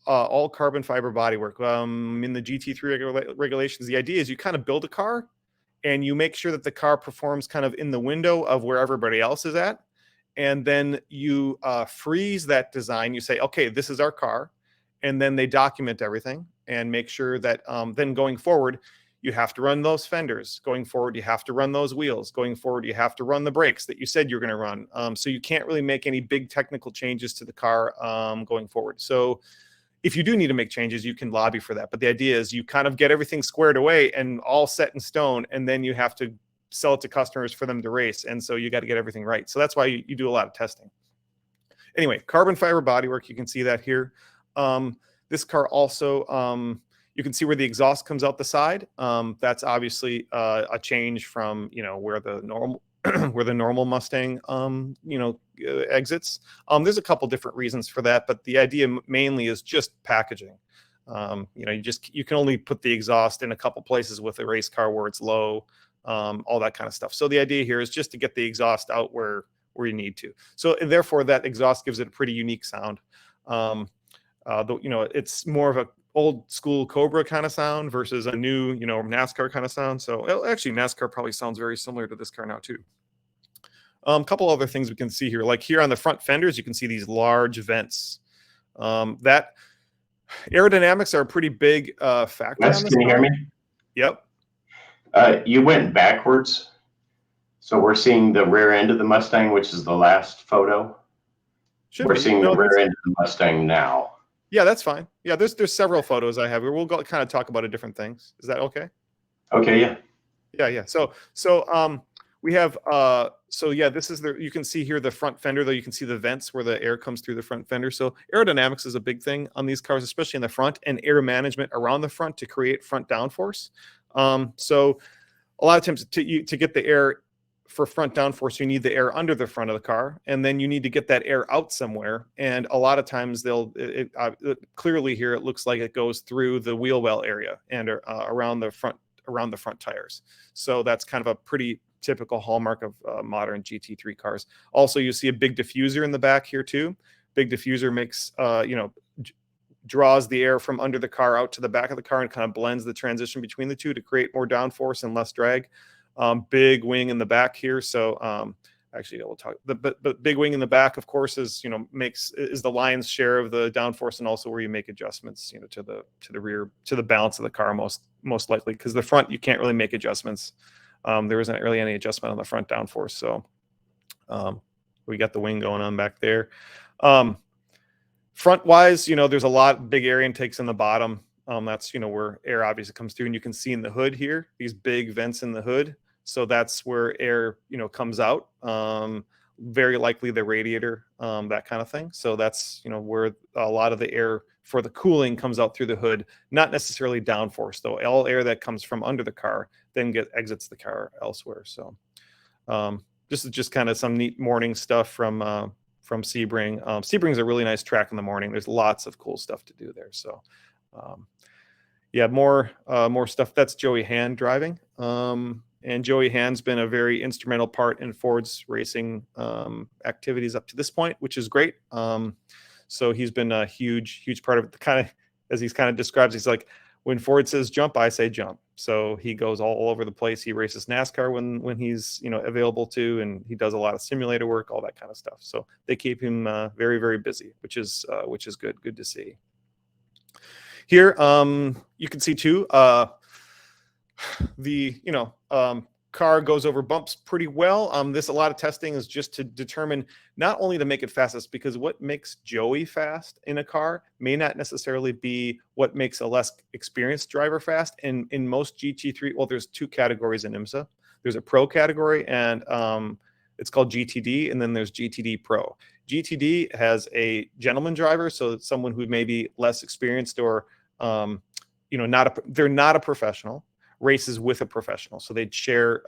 carbon fiber bodywork. In the GT3 regulations, the idea is you kind of build a car and you make sure that the car performs kind of in the window of where everybody else is at. And then you freeze that design. You say, okay, this is our car. And then they document everything and make sure that then going forward, you have to run those fenders. Going forward, you have to run those wheels. Going forward, you have to run the brakes that you said you're going to run. So you can't really make any big technical changes to the car going forward. So if you do need to make changes, you can lobby for that. But the idea is you kind of get everything squared away and all set in stone, and then you have to sell it to customers for them to race. And so you got to get everything right. So that's why you do a lot of testing. Anyway, carbon fiber bodywork, you can see that here. This car also, you can see where the exhaust comes out the side. That's obviously a change from, where the normal where the normal Mustang, exits. There's a couple different reasons for that, but the idea mainly is just packaging. You can only put the exhaust in a couple places with a race car where it's low, all that kind of stuff. So the idea here is just to get the exhaust out where you need to. So therefore, that exhaust gives it a pretty unique sound. It's more of a old school Cobra kind of sound versus a new, NASCAR kind of sound. So actually, NASCAR probably sounds very similar to this car now too. A couple other things we can see here, like here on the front fenders, you can see these large vents. That aerodynamics are a pretty big factor. Wes, can you hear me? Yep. You went backwards. So we're seeing the rear end of the Mustang, which is the last photo. We're seeing the rear end of the Mustang now. Yeah, that's fine. Yeah, there's several photos I have here. We'll kind of talk about different things. Is that okay? Okay, yeah. Yeah. So we have this is you can see here the front fender, though you can see the vents where the air comes through the front fender. So aerodynamics is a big thing on these cars, especially in the front, and air management around the front to create front downforce. So a lot of times to get the air for front downforce, you need the air under the front of the car, and then you need to get that air out somewhere. And a lot of times clearly here, it looks like it goes through the wheel well area and around the front tires. So that's kind of a pretty typical hallmark of modern GT3 cars. Also, you see a big diffuser in the back here too. Big diffuser makes, draws the air from under the car out to the back of the car and kind of blends the transition between the two to create more downforce and less drag. Big wing in the back here. So actually, we'll talk. But big wing in the back, of course, is the lion's share of the downforce, and also where you make adjustments, to the rear, to the balance of the car most likely, because the front you can't really make adjustments. There isn't really any adjustment on the front downforce. So we got the wing going on back there. Front wise, there's a lot of big air intakes in the bottom. That's where air obviously comes through, and you can see in the hood here these big vents in the hood. So that's where air comes out. Very likely the radiator, that kind of thing. So that's where a lot of the air for the cooling comes out through the hood. Not necessarily downforce though. All air that comes from under the car then exits the car elsewhere. So this is just kind of some neat morning stuff from Sebring. Sebring's a really nice track in the morning. There's lots of cool stuff to do there. So. More stuff. That's Joey Hand driving. And Joey Hand's been a very instrumental part in Ford's racing activities up to this point, which is great. So he's been a huge part of it. Kind of, as he's kind of describes, he's like, when Ford says jump, I say jump. So he goes all over the place. He races NASCAR when he's available to, and he does a lot of simulator work, all that kind of stuff. So they keep him very, very busy, which is good to see. Here, you can see too, the car goes over bumps pretty well. A lot of testing is just to determine not only to make it fastest, because what makes Joey fast in a car may not necessarily be what makes a less experienced driver fast. And in most GT3, well, there's two categories in IMSA. There's a pro category, and it's called GTD, and then there's GTD Pro. GTD has a gentleman driver, so it's someone who may be less experienced or they're not a professional, races with a professional. So they share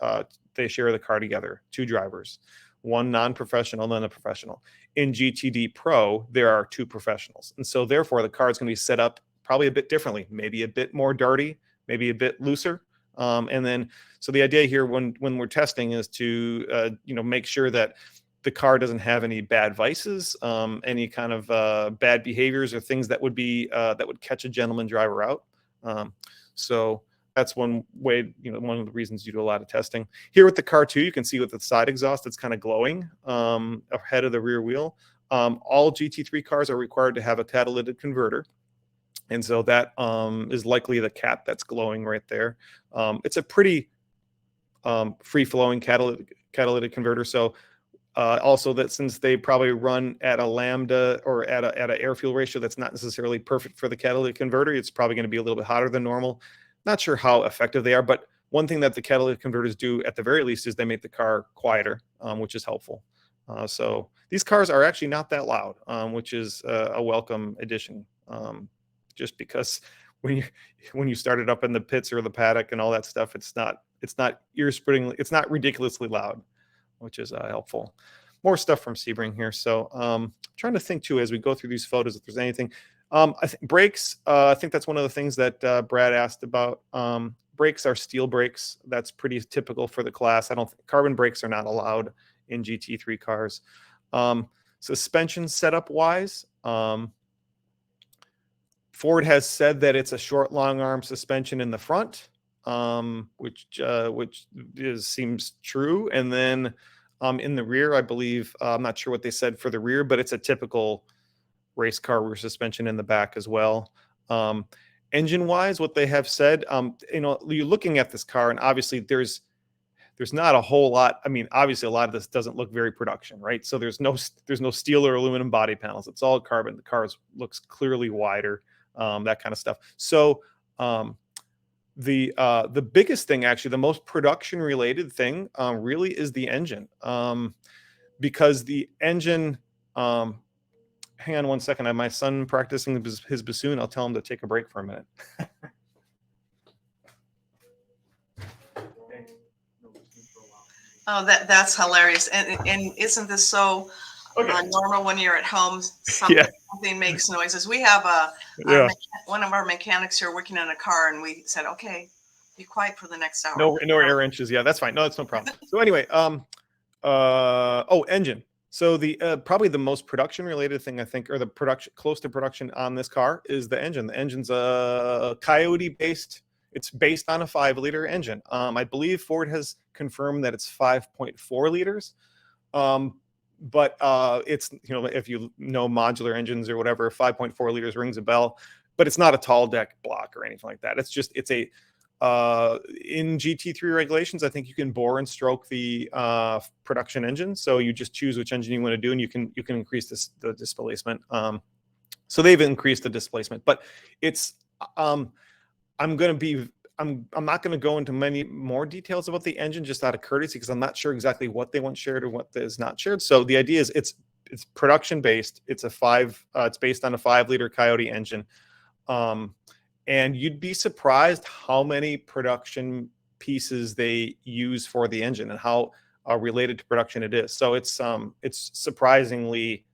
the car together, two drivers, one non-professional and then a professional. In GTD Pro, there are two professionals. And so therefore the car is going to be set up probably a bit differently, maybe a bit more darty, maybe a bit looser. So the idea here when we're testing is to, make sure that the car doesn't have any bad vices, any kind of bad behaviors or things that would catch a gentleman driver out. So that's one way, one of the reasons you do a lot of testing. Here with the car too, you can see with the side exhaust, it's kind of glowing ahead of the rear wheel. All GT3 cars are required to have a catalytic converter. And so that is likely the cap that's glowing right there. It's a pretty free-flowing catalytic converter. So Also, that since they probably run at a lambda or at a air fuel ratio that's not necessarily perfect for the catalytic converter, it's probably going to be a little bit hotter than normal. Not sure how effective they are, but one thing that the catalytic converters do at the very least is they make the car quieter, which is helpful. So these cars are actually not that loud, which is a welcome addition. Just because when you start it up in the pits or the paddock and all that stuff, it's not ear-splitting, it's not ridiculously loud, which is helpful. More stuff from Sebring here. So trying to think too as we go through these photos if there's anything. I think brakes. I think that's one of the things that Brad asked about. Brakes are steel brakes. That's pretty typical for the class. Carbon brakes are not allowed in GT3 cars. Suspension setup wise, Ford has said that it's a short long arm suspension in the front, which seems true. And then in the rear, I believe, I'm not sure what they said for the rear, but it's a typical race car rear suspension in the back as well. Engine wise, what they have said, you're looking at this car and obviously there's not a whole lot. I mean, obviously a lot of this doesn't look very production, right? So there's no steel or aluminum body panels. It's all carbon. The car looks clearly wider, that kind of stuff. So the biggest thing, actually, the most production related thing really is the engine, because the engine, hang on one second. I have my son practicing his bassoon. I'll tell him to take a break for a minute. Oh, that's hilarious. And isn't this so normal when you're at home? Something makes noises. We have one of our mechanics here working on a car, and we said, okay, be quiet for the next hour. No air inches. Yeah, that's fine. No, that's no problem. So anyway, engine. So the probably the most production related thing I think, or the production close to production on this car is the engine. The engine's a Coyote based. It's based on a 5-liter engine. I believe Ford has confirmed that it's 5.4 liters. But it's, if you know modular engines or whatever, 5.4 liters rings a bell, but it's not a tall deck block or anything like that. It's a in GT3 regulations, I think you can bore and stroke the production engine. So you just choose which engine you want to do, and you can increase the displacement. So they've increased the displacement, but it's I'm not going to go into many more details about the engine just out of courtesy, because I'm not sure exactly what they want shared or what is not shared. So the idea is it's production based. It's it's based on a 5-liter Coyote engine. And you'd be surprised how many production pieces they use for the engine and how related to production it is. So it's surprisingly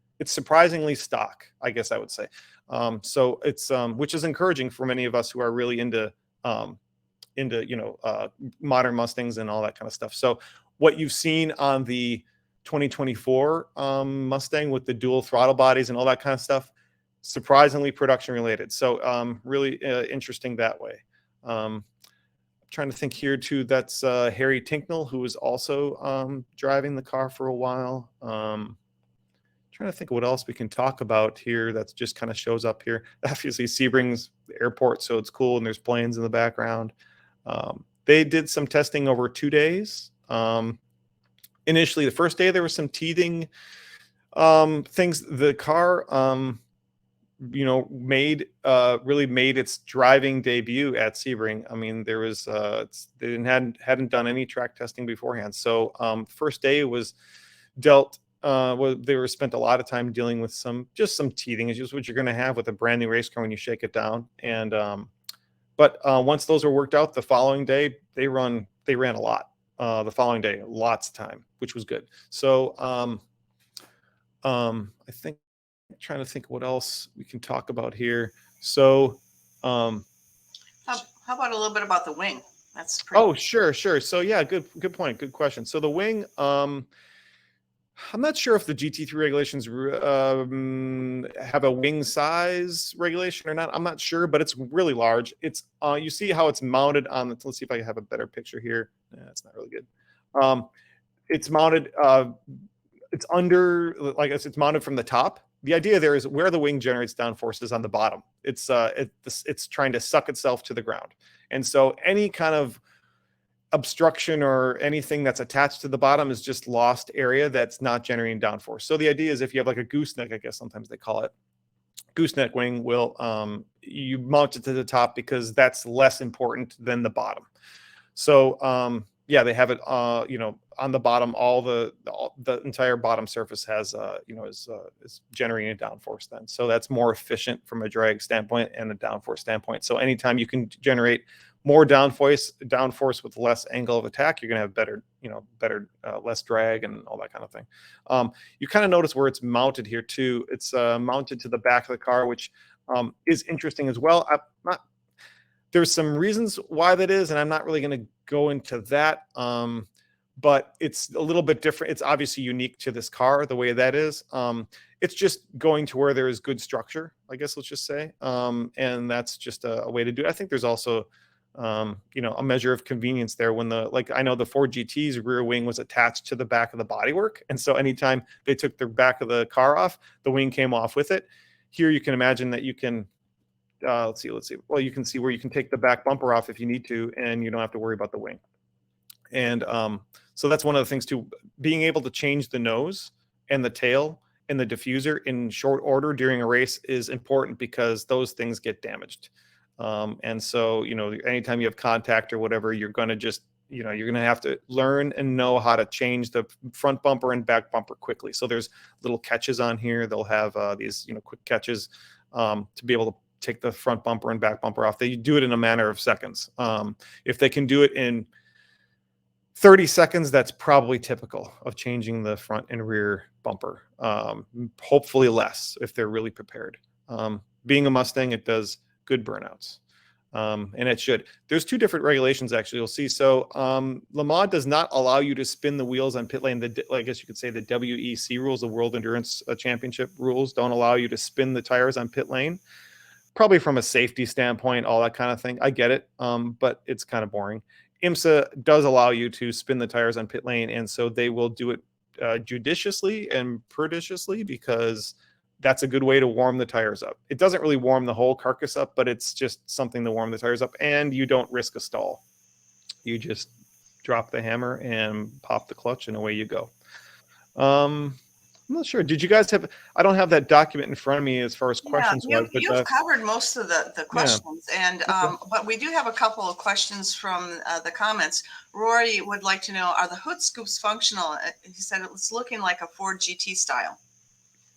stock, I guess I would say. So it's which is encouraging for many of us who are really into modern Mustangs and all that kind of stuff. So what you've seen on the 2024 Mustang with the dual throttle bodies and all that kind of stuff, surprisingly production related. So really interesting that way. Trying to think here too, that's Harry Tinknell, who was also driving the car for a while. Trying to think of what else we can talk about here that just kind of shows up here. Obviously Sebring's the airport, so it's cool, and there's planes in the background. They did some testing over 2 days. Initially, the first day there was some teething things. The car really made its driving debut at Sebring. I mean, there was they hadn't done any track testing beforehand. So first day was dealt. They were spent a lot of time dealing with some teething issues, which you're going to have with a brand new race car when you shake it down. And but once those were worked out, the following day they ran a lot. The following day, lots of time, which was good. So I think I'm trying to think what else we can talk about here. So how about a little bit about the wing? That's pretty. Oh, sure. So yeah, good point. Good question. So the wing, I'm not sure if the GT3 regulations have a wing size regulation or not. I'm not sure, but it's really large. It's you see how it's mounted on the, let's see if I have a better picture here. It's not really good. It's mounted, it's under, like it's mounted from the top. The idea there is where the wing generates downforce is on the bottom. It's trying to suck itself to the ground. And so any kind of obstruction or anything that's attached to the bottom is just lost area that's not generating downforce. So the idea is if you have like a gooseneck, I guess sometimes they call it, gooseneck wing, will you mount it to the top because that's less important than the bottom. So yeah, they have it you know, on the bottom. All the entire bottom surface has you know, is generating downforce then. So that's more efficient from a drag standpoint and a downforce standpoint. So anytime you can generate more downforce with less angle of attack, you're going to have better, you know, less drag and all that kind of thing. You kind of notice where it's mounted here too. It's mounted to the back of the car, which is interesting as well. There's some reasons why that is, and I'm not really going to go into that. But it's a little bit different. It's obviously unique to this car, the way that is. It's just going to where there is good structure, I guess, let's just say. And that's just a way to do it. I think there's also, you know, a measure of convenience there when I know the Ford GT's rear wing was attached to the back of the bodywork. And so anytime they took the back of the car off, the wing came off with it. Here you can imagine that you can, let's see. Well, you can see where you can take the back bumper off if you need to, and you don't have to worry about the wing. And so that's one of the things too, being able to change the nose and the tail and the diffuser in short order during a race is important because those things get damaged. And so, you know, anytime you have contact or whatever, you're going to just, you know, you're going to have to learn and know how to change the front bumper and back bumper quickly. So there's little catches on here. They'll have these, you know, quick catches to be able to take the front bumper and back bumper off. They do it in a matter of seconds. If they can do it in 30 seconds, that's probably typical of changing the front and rear bumper. Hopefully less if they're really prepared. Being a Mustang, it does good burnouts. And it should. There's two different regulations, actually, you'll see. So Le Mans does not allow you to spin the wheels on pit lane. I guess you could say the WEC rules, the World Endurance Championship rules, don't allow you to spin the tires on pit lane. Probably from a safety standpoint, all that kind of thing. I get it, but it's kind of boring. IMSA does allow you to spin the tires on pit lane, and so they will do it judiciously and prudiciously because that's a good way to warm the tires up. It doesn't really warm the whole carcass up, but it's just something to warm the tires up, and you don't risk a stall. You just drop the hammer and pop the clutch, and away you go. I'm not sure. Did you guys have? I don't have that document in front of me as far as questions. Yeah, you've covered most of the questions, and but we do have a couple of questions from the comments. Rory would like to know: are the hood scoops functional? He said it's looking like a Ford GT style.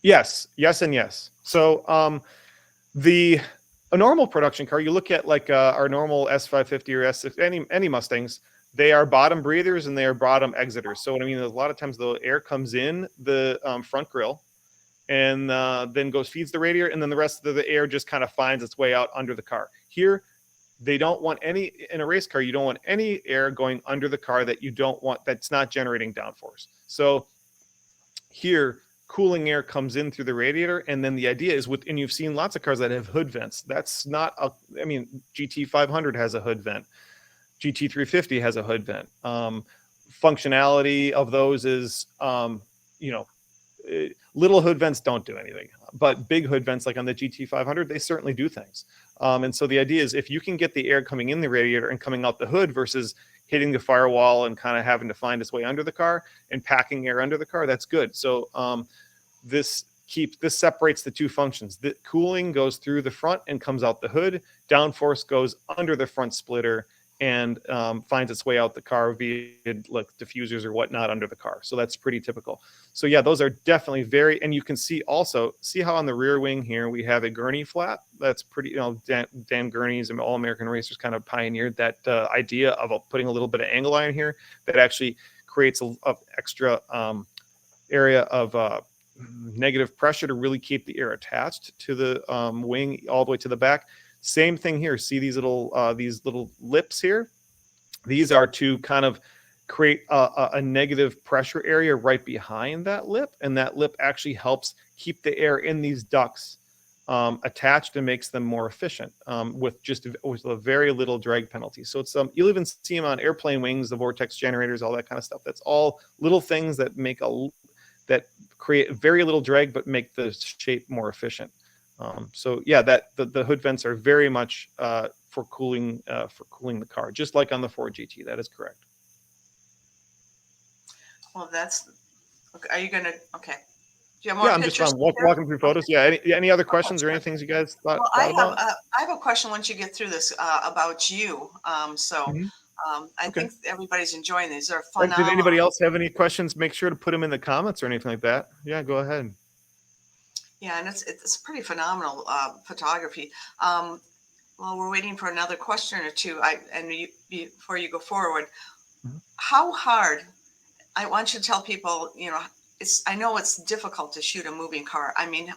Yes, and yes. So a normal production car, you look at like our normal S550 or S6, any Mustangs. They are bottom breathers and they are bottom exiters. So what I mean is a lot of times the air comes in the front grille and then feeds the radiator, and then the rest of the air just kind of finds its way out under the car. Here, they don't want any, in a race car, you don't want any air going under the car that you don't want, that's not generating downforce. So here, cooling air comes in through the radiator, and then the idea is and you've seen lots of cars that have hood vents. That's not I mean, GT500 has a hood vent. GT350 has a hood vent. Functionality of those is, you know, little hood vents don't do anything, but big hood vents like on the GT500, they certainly do things. And so the idea is if you can get the air coming in the radiator and coming out the hood versus hitting the firewall and kind of having to find its way under the car and packing air under the car, that's good. So this separates the two functions. The cooling goes through the front and comes out the hood. Downforce goes under the front splitter and finds its way out the car via like diffusers or whatnot under the car. So that's pretty typical. So yeah, those are definitely and you can see how on the rear wing here, we have a gurney flap. That's pretty, you know, Dan Gurney's and All American Racers kind of pioneered that idea of putting a little bit of angle iron here that actually creates a extra area of negative pressure to really keep the air attached to the wing all the way to the back. Same thing here. See these little lips here? These are to kind of create a negative pressure area right behind that lip, and that lip actually helps keep the air in these ducts attached and makes them more efficient with a very little drag penalty. So it's you'll even see them on airplane wings, the vortex generators, all that kind of stuff. That's all little things that that create very little drag but make the shape more efficient. So yeah, the hood vents are very much for cooling the car, just like on the Ford GT. That is correct. Well, that's, okay. Are you gonna, okay. Do you have more Yeah, I'm just pictures? walking through photos. Yeah. Any other questions or Good. any things you guys thought, Well, thought about? I have a question once you get through this about you. Mhm. I Okay. think everybody's enjoying these. They're Did anybody phenomenal. else have any questions? Make sure to put them in the comments or anything like that. Yeah, go ahead. Yeah, and it's pretty phenomenal photography. Well, we're waiting for another question or two. Before you go forward, Mhm. how hard? I want you to tell people. I know it's difficult to shoot a moving car. I mean,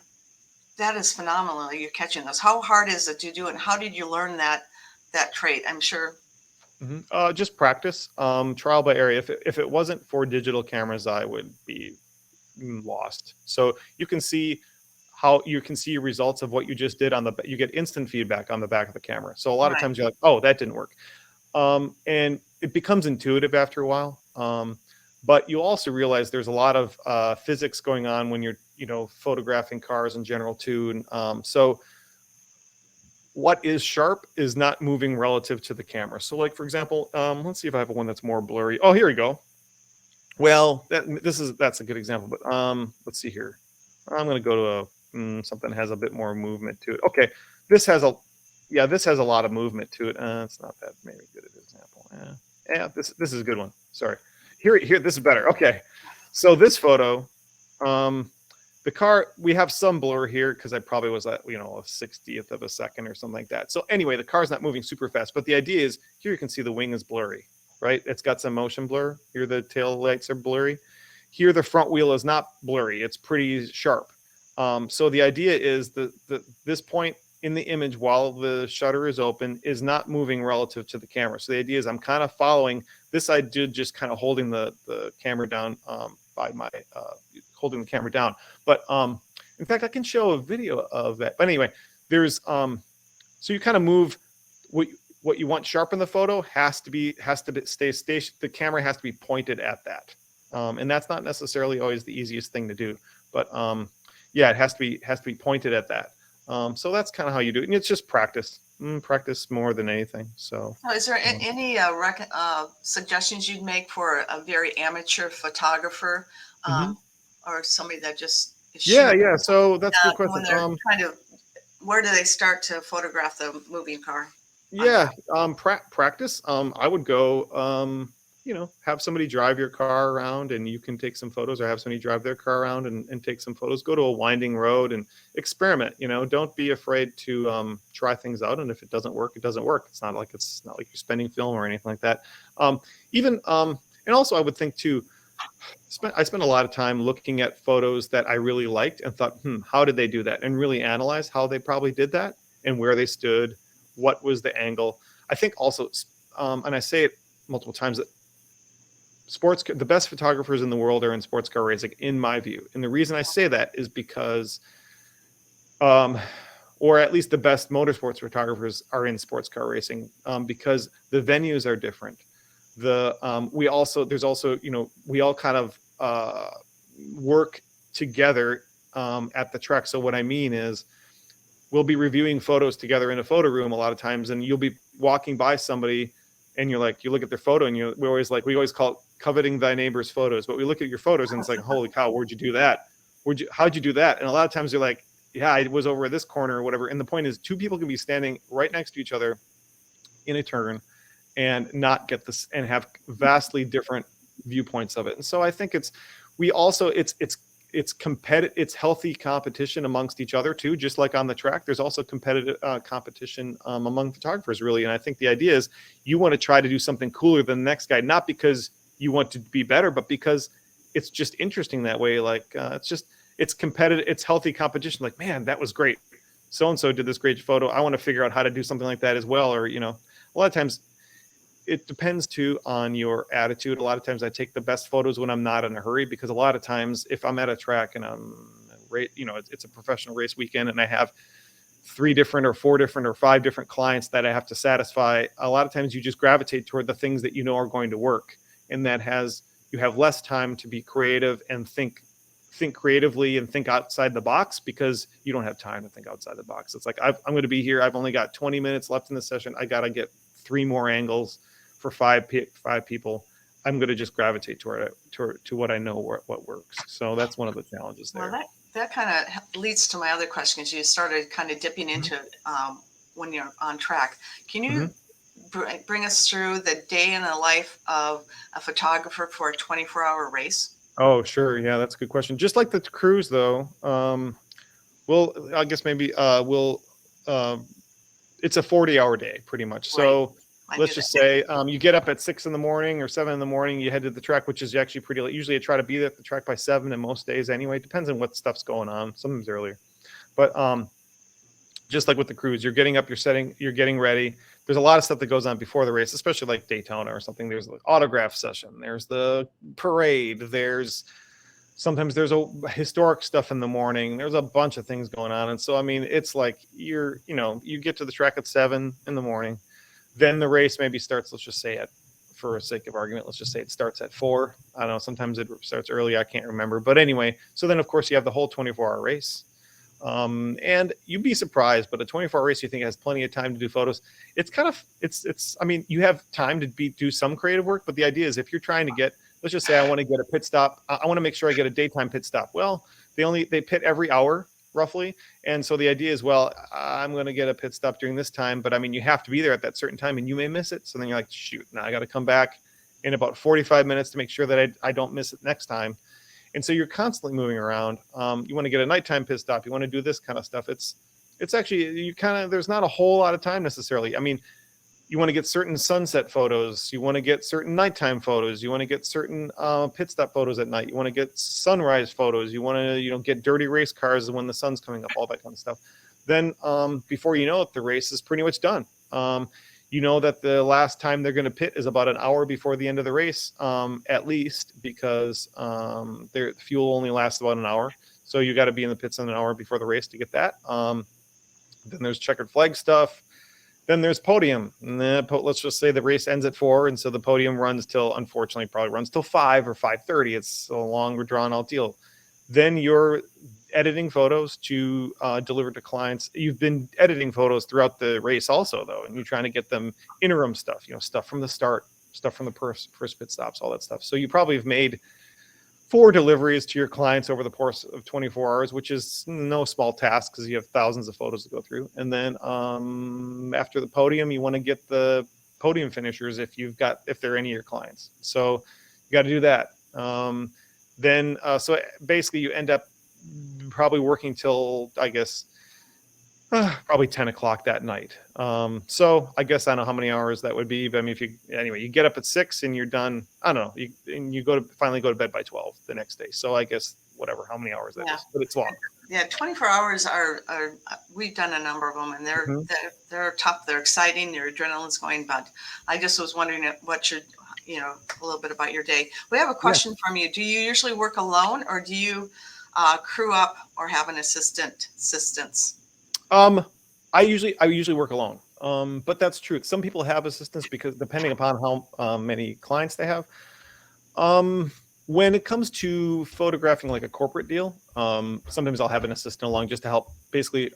that is phenomenal. You're catching those. How hard is it to do it? And how did you learn that trait? I'm sure. Just practice, trial by error. If it wasn't for digital cameras, I would be lost. So you can see results of what you just did you get instant feedback on the back of the camera. So a lot of Right. times you're like, oh, that didn't work. And it becomes intuitive after a while. But you also realize there's a lot of physics going on when you're, photographing cars in general too. And so what is sharp is not moving relative to the camera. So like, for example, let's see if I have one that's more blurry. Oh, here we go. Well, that's a good example, but let's see here. I'm going to go to something that has a bit more movement to it. Okay, this has a this has a lot of movement to it. It's not that maybe good an example. This is a good one. Sorry. Here this is better. Okay, so this photo, the car, we have some blur here because I probably was at a 60th of a second or something like that. So anyway, the car's not moving super fast, but the idea is here you can see the wing is blurry, right? It's got some motion blur. Here the tail lights are blurry. Here the front wheel is not blurry. It's pretty sharp. So the idea is this point in the image while the shutter is open is not moving relative to the camera. So the idea is I'm kind of following this. I did just kind of holding the camera down by my holding the camera down. But in fact, I can show a video of that. But anyway, there's so you kind of move what you want sharp in the photo has to stay station. The camera has to be pointed at that, and that's not necessarily always the easiest thing to do. But yeah, it has to be pointed at that. So that's kind of how you do it, and it's just practice, practice more than anything. So, Is there any suggestions you'd make for a very amateur photographer, mhm. or somebody that just is Yeah, shooting yeah. So that's a good when question. they're trying to? Where do they start to photograph the moving car? Yeah, practice. I would go, have somebody drive your car around and you can take some photos, or have somebody drive their car around and take some photos. Go to a winding road and experiment. Don't be afraid to try things out. And if it doesn't work, it doesn't work. It's not like you're spending film or anything like that. Even and also I would think too. I spent a lot of time looking at photos that I really liked and thought, how did they do that? And really analyze how they probably did that and where they stood, what was the angle. I think also, and I say it multiple times, that the best photographers in the world are in sports car racing, in my view. And the reason I say that is because, or at least the best motorsports photographers are in sports car racing, because the venues are different. We all kind of work together at the track. So what I mean is, we'll be reviewing photos together in a photo room a lot of times, and you'll be walking by somebody and you look at their photo and we always call it coveting thy neighbor's photos, but we look at your photos and it's like, holy cow, where'd you do that? How'd you do that? And a lot of times you're like, yeah, I was over this corner or whatever. And the point is, two people can be standing right next to each other in a turn and not get this and have vastly different viewpoints of it. And so I think it's competitive. It's healthy competition amongst each other too. Just like on the track, there's also competitive competition among photographers, really. And I think the idea is you want to try to do something cooler than the next guy, not because you want to be better, but because it's just interesting that way. Like it's competitive. It's healthy competition. Like, man, that was great. So-and-so did this great photo. I want to figure out how to do something like that as well. Or, a lot of times it depends too on your attitude. A lot of times I take the best photos when I'm not in a hurry, because a lot of times if I'm at a track and it's a professional race weekend and I have 3 different or 4 different or 5 different clients that I have to satisfy, a lot of times you just gravitate toward the things that are going to work. And you have less time to be creative and think creatively and think outside the box, because you don't have time to think outside the box. It's like, I'm going to be here. I've only got 20 minutes left in the session. I got to get 3 more angles for five people. I'm going to just gravitate to what I know what works. So that's one of the challenges there. Well, that kind of leads to my other question, because you started kind of dipping into when you're on track. Can you bring us through the day in the life of a photographer for a 24-hour race? Oh, sure. Yeah, that's a good question. Just like the cruise, though, I guess maybe it's a 40-hour day pretty much. So let's just say you get up at 6 in the morning or 7 in the morning, you head to the track, which is actually pretty late. Usually I try to be at the track by 7 in most days anyway. It depends on what stuff's going on, sometimes earlier. But just like with the cruise, you're getting up, you're getting ready. There's a lot of stuff that goes on before the race, especially like Daytona or something. There's the autograph session, there's the parade, sometimes there's a historic stuff in the morning. There's a bunch of things going on. And so, I mean, it's like you get to the track at 7 in the morning, then the race maybe starts, let's just say for sake of argument, let's just say it starts at 4. I don't know. Sometimes it starts early. I can't remember. But anyway, so then of course you have the whole 24-hour race. And you'd be surprised, but a 24-hour race, you think has plenty of time to do photos. I mean, you have time to do some creative work, but the idea is if you're trying to get, let's just say I want to get a pit stop. I want to make sure I get a daytime pit stop. Well, they pit every hour roughly. And so the idea is, well, I'm going to get a pit stop during this time, but I mean, you have to be there at that certain time and you may miss it. So then you're like, shoot, now I got to come back in about 45 minutes to make sure that I don't miss it next time. And so you're constantly moving around. You want to get a nighttime pit stop. You want to do this kind of stuff. It's actually, there's not a whole lot of time necessarily. I mean, you want to get certain sunset photos. You want to get certain nighttime photos. You want to get certain pit stop photos at night. You want to get sunrise photos. You want to, get dirty race cars when the sun's coming up, all that kind of stuff. Then before you know it, the race is pretty much done. You know that the last time they're going to pit is about an hour before the end of the race, at least, because their fuel only lasts about an hour. So you got to be in the pits in an hour before the race to get that. Then there's checkered flag stuff. Then there's podium. And let's just say the race ends at 4, and so the podium unfortunately probably runs till 5 or 5:30. It's a long, drawn out deal. Then you're editing photos to deliver to clients. You've been editing photos throughout the race also, though, and you're trying to get them interim stuff, stuff from the start, stuff from the first pit stops, all that stuff. So you probably have made 4 deliveries to your clients over the course of 24 hours, which is no small task because you have thousands of photos to go through. And then after the podium, you want to get the podium finishers if they're any of your clients. So you got to do that. So basically you end up probably working till, I guess, probably 10 o'clock that night. So I guess I don't know how many hours that would be, but I mean, you get up at 6 and you're done, I don't know, you finally go to bed by 12 the next day. So I guess how many hours that is, but it's long. Yeah. 24 hours are we've done a number of them, and they're tough. They're exciting. Your adrenaline's going, but I just was wondering what a little bit about your day. We have a question from you. Do you usually work alone, or do you crew up or have an assistance? I usually work alone. But that's true. Some people have assistants because depending upon how many clients they have. When it comes to photographing like a corporate deal, sometimes I'll have an assistant along just to help. Basically,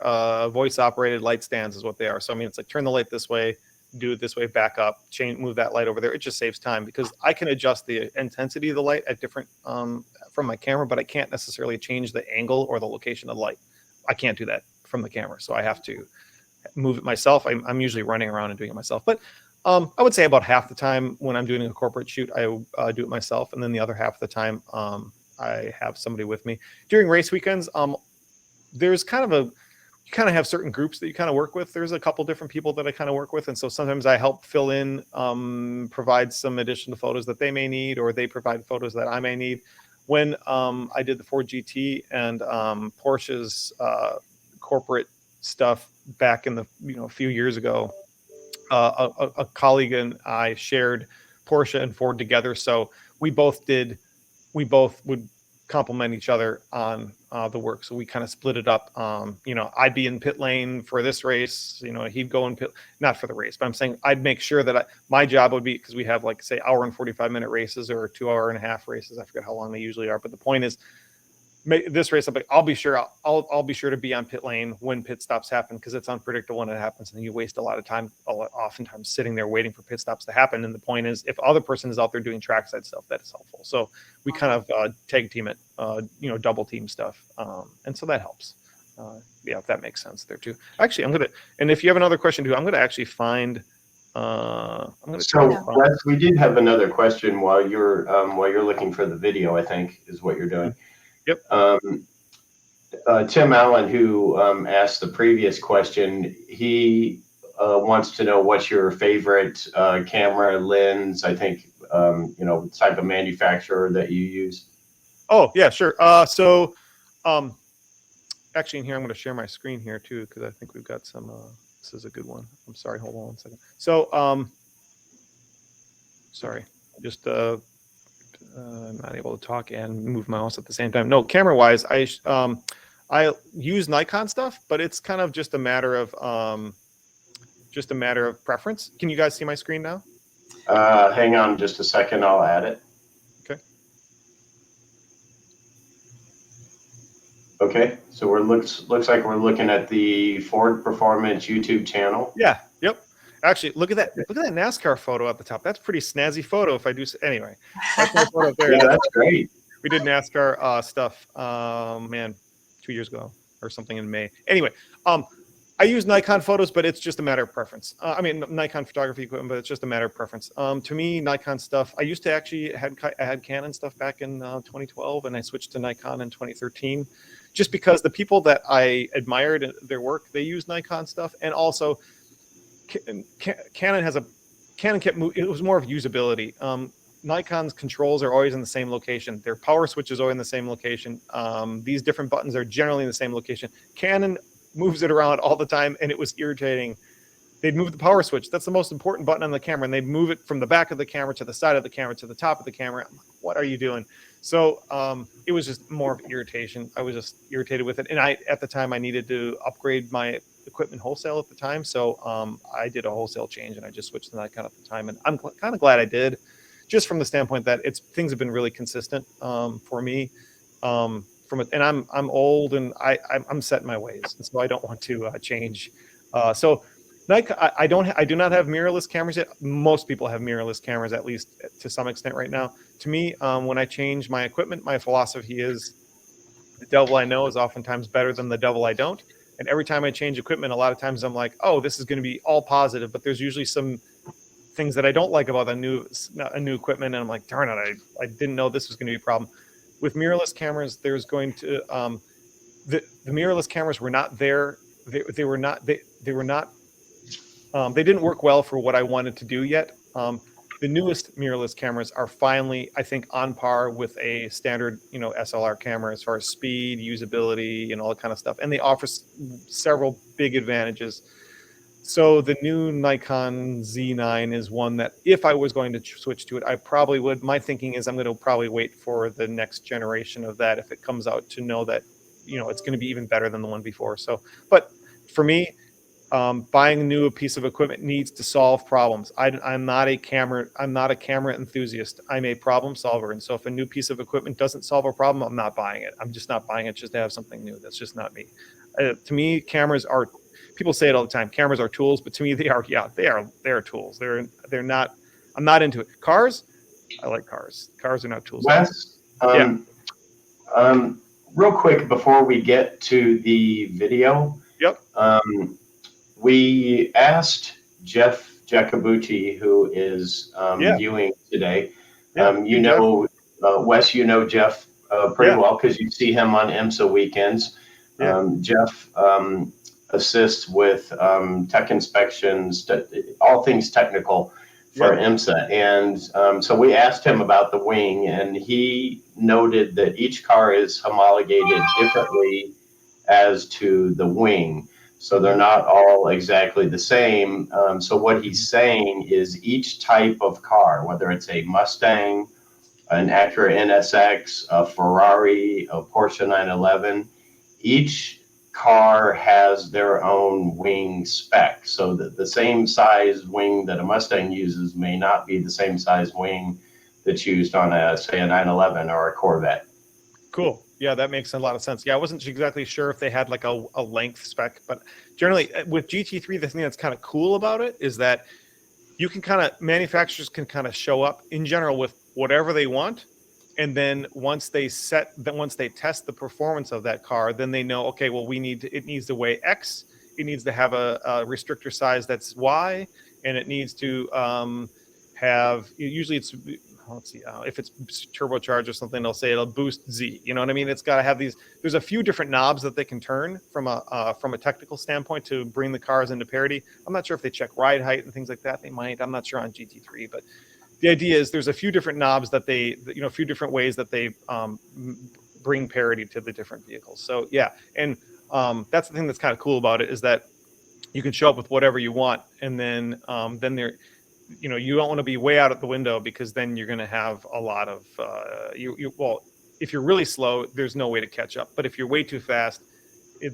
voice operated light stands is what they are. So I mean, it's like turn the light this way, do it this way, back up, move that light over there. It just saves time because I can adjust the intensity of the light at different from my camera, but I can't necessarily change the angle or the location of the light. I can't do that from the camera, so I have to move it myself. I'm usually running around and doing it myself, but I would say about half the time when I'm doing a corporate shoot, I do it myself, and then the other half of the time I have somebody with me. During race weekends, there's you kind of have certain groups that you kind of work with. There's a couple different people that I kind of work with, and so sometimes I help fill in, provide some additional photos that they may need, or they provide photos that I may need. When I did the Ford GT and Porsche's corporate stuff back in the a few years ago, a colleague and I shared Porsche and Ford together, so we both would complement each other on the work. So we kind of split it up. I'd be in pit lane for this race. He'd go in pit, not for the race, but I'm saying I'd make sure that my job would be, because we have like say hour and 45-minute races or 2 hour and a half races. I forget how long they usually are, but the point is this race, I'll be sure I'll be sure to be on pit lane when pit stops happen, because it's unpredictable when it happens, and you waste a lot of time, oftentimes sitting there waiting for pit stops to happen. And the point is, if other person is out there doing trackside stuff, that is helpful. So we kind of tag team it, double team stuff, and so that helps. Yeah, if that makes sense there too. Actually, and if you have another question too, I'm gonna actually find. Wes, we did have another question while you're looking for the video, I think is what you're doing. Yep. Tim Allen, who asked the previous question, he wants to know what's your favorite camera lens, I think, type of manufacturer that you use. Oh, yeah, sure. Actually, in here, I'm going to share my screen here too, because I think we've got some, this is a good one. I'm sorry, hold on one second. So, sorry, just I'm not able to talk and move my mouse at the same time. No, camera wise, I use Nikon stuff, but it's kind of just a matter of preference. Can you guys see my screen now? Hang on just a second, I'll add it. Okay. Okay, so looks like we're looking at the Ford Performance YouTube channel. Yeah. Yep. Actually, look at that. Look at that NASCAR photo at the top. That's a pretty snazzy photo. If I do anyway, that's my photo up there. Yeah, that's great. We did NASCAR stuff, man, 2 years ago or something in May. Anyway, I use Nikon photos, but it's just a matter of preference. I mean, Nikon photography equipment, but it's just a matter of preference. To me, Nikon stuff. I used to actually I had Canon stuff back in 2012, and I switched to Nikon in 2013, just because the people that I admired their work, they use Nikon stuff, and also Canon kept moving. It was more of usability. Nikon's controls are always in the same location. Their power switch is always in the same location. These different buttons are generally in the same location. Canon moves it around all the time, and it was irritating. They'd move the power switch. That's the most important button on the camera, and they'd move it from the back of the camera to the side of the camera to the top of the camera. I'm like, what are you doing? So it was just more of irritation. I was just irritated with it. And at the time, I needed to upgrade my equipment wholesale at the time. So I did a wholesale change, and I just switched to Nikon at the time. And I'm kind of glad I did, just from the standpoint that things have been really consistent for me. And I'm old, and I'm set in my ways, and so I don't want to change. So Nikon, I do not have mirrorless cameras yet. Most people have mirrorless cameras, at least to some extent right now. To me, when I change my equipment, my philosophy is the devil I know is oftentimes better than the devil I don't. And every time I change equipment, a lot of times I'm like, oh, this is going to be all positive, but there's usually some things that I don't like about a new equipment, and I'm like, darn it, I didn't know this was going to be a problem. With mirrorless cameras, there's going to the mirrorless cameras were not there. They didn't work well for what I wanted to do yet. The newest mirrorless cameras are finally, I think, on par with a standard, SLR camera as far as speed, usability, and all that kind of stuff. And they offer several big advantages. So the new Nikon Z9 is one that if I was going to switch to it, I probably would. My thinking is I'm going to probably wait for the next generation of that if it comes out, to know that, it's going to be even better than the one before. So, but for me, buying a new piece of equipment needs to solve problems. I'm not a camera enthusiast. I'm a problem solver. And so if a new piece of equipment doesn't solve a problem, I'm not buying it. I'm just not buying it just to have something new. That's just not me. To me, cameras are, people say it all the time, cameras are tools, but to me they are tools. They're not, I'm not into it. Cars, I like cars. Cars are not tools. Wes, real quick before we get to the video. Yep. We asked Jeff Jacobucci, who is viewing today. Wes, Jeff pretty well, because you see him on IMSA weekends. Yeah. Jeff assists with tech inspections, all things technical for IMSA. And so we asked him about the wing, and he noted that each car is homologated differently as to the wing. So they're not all exactly the same. So what he's saying is each type of car, whether it's a Mustang, an Acura NSX, a Ferrari, a Porsche 911, each car has their own wing spec. So the same size wing that a Mustang uses may not be the same size wing that's used on say a 911 or a Corvette. Cool. Yeah, that makes a lot of sense. Yeah, I wasn't exactly sure if they had like a length spec, but generally with GT3, the thing that's kind of cool about it is that you can manufacturers can kind of show up in general with whatever they want. And then once they test the performance of that car, then they know, okay, well, it needs to weigh X, it needs to have a restrictor size that's Y, and it needs to have, usually it's, let's see, if it's turbocharged or something, they'll say it'll boost Z. You know what I mean? It's got to have these. There's a few different knobs that they can turn from a technical standpoint to bring the cars into parity. I'm not sure if they check ride height and things like that. They might. I'm not sure on GT3, but the idea is there's a few different knobs that a few different ways that they bring parity to the different vehicles. So yeah, and that's the thing that's kind of cool about it is that you can show up with whatever you want, and then there. You don't want to be way out at the window, because then you're going to have a lot of well, if you're really slow, there's no way to catch up. But if you're way too fast,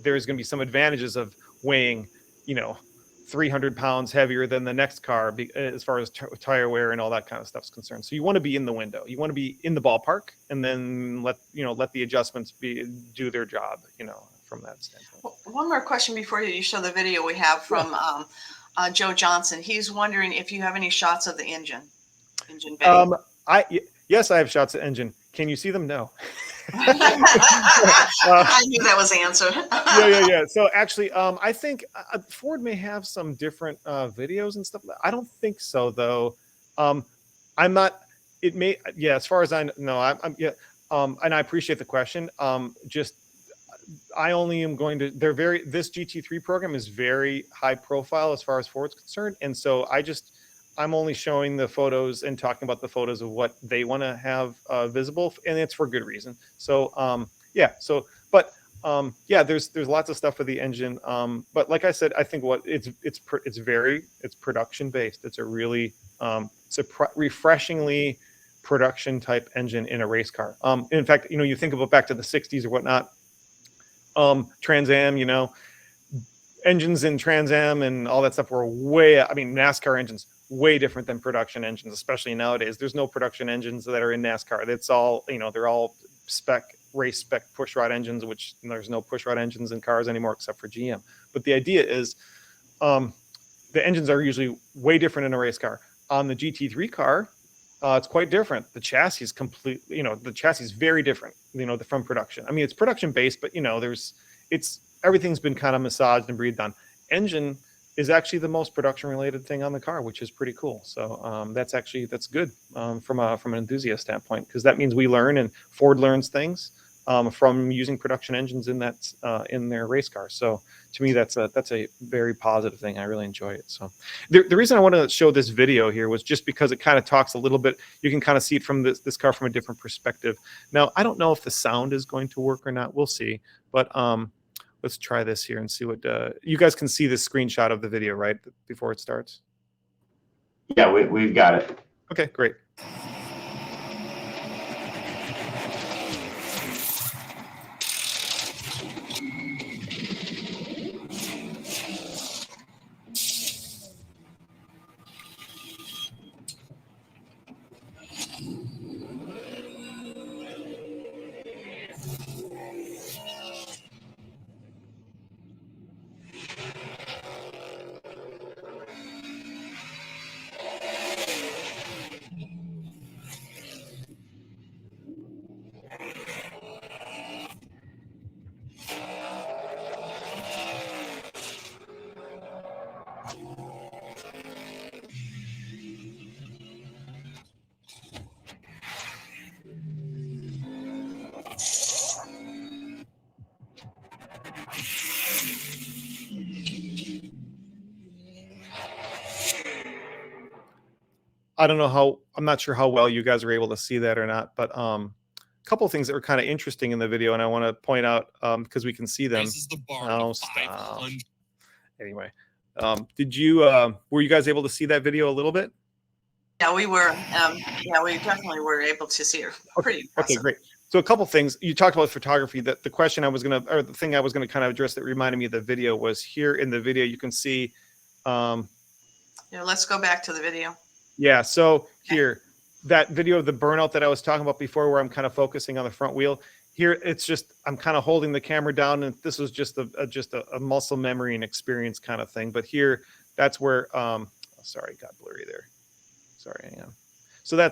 there's going to be some advantages of weighing 300 pounds heavier than the next car as far as tire wear and all that kind of stuff is concerned. So you want to be in the window, you want to be in the ballpark, and then let the adjustments do their job from that standpoint. One more question before you show the video we have from Joe Johnson. He's wondering if you have any shots of the engine bay. Yes, I have shots of engine. Can you see them? No. I knew that was the answer. Yeah. So actually, I think Ford may have some different videos and stuff. I don't think so, though. I'm not. It may. Yeah, as far as I know, I'm. Yeah. And I appreciate the question. I only am going to. This GT3 program is very high profile as far as Ford's concerned, and so I'm only showing the photos and talking about the photos of what they want to have visible, and it's for good reason. So there's lots of stuff for the engine. But like I said, I think it's production based. It's a really refreshingly production type engine in a race car. In fact, you think about back to the 60s or whatnot. Trans Am, engines in Trans Am and all that stuff were NASCAR engines way different than production engines, especially nowadays. There's no production engines that are in NASCAR. That's all, they're all race spec pushrod engines, which there's no pushrod engines in cars anymore except for GM. But the idea is the engines are usually way different in a race car. On the GT3 car, it's quite different. The chassis is completely, the chassis is very different, from production. I mean, it's production based, but everything's been kind of massaged and breathed on. Engine is actually the most production related thing on the car, which is pretty cool. So that's good from an enthusiast standpoint, because that means we learn, and Ford learns things from using production engines in their race cars. So to me, that's a very positive thing. I really enjoy it. So the reason I want to show this video here was just because it kind of talks a little bit. You can kind of see it from this car from a different perspective. Now, I don't know if the sound is going to work or not. We'll see. But let's try this here and see what you guys can see this screenshot of the video, right, before it starts? Yeah, we've got it. Okay, great. I'm not sure how well you guys are able to see that or not, but a couple of things that were kind of interesting in the video, and I want to point out because we can see them. This is the bar. Anyway, were you guys able to see that video a little bit? Yeah, we were. We definitely were able to see her. Pretty impressive. Okay, great. So a couple things. You talked about photography. That the thing I was gonna kind of address that reminded me of the video was here in the video. You can see. Let's go back to the video. Yeah. So here, that video of the burnout that I was talking about before, where I'm kind of focusing on the front wheel. here it's just I'm kind of holding the camera down, and this was just a muscle memory and experience kind of thing. But here, that's where sorry, it got blurry there. Sorry, hang on. So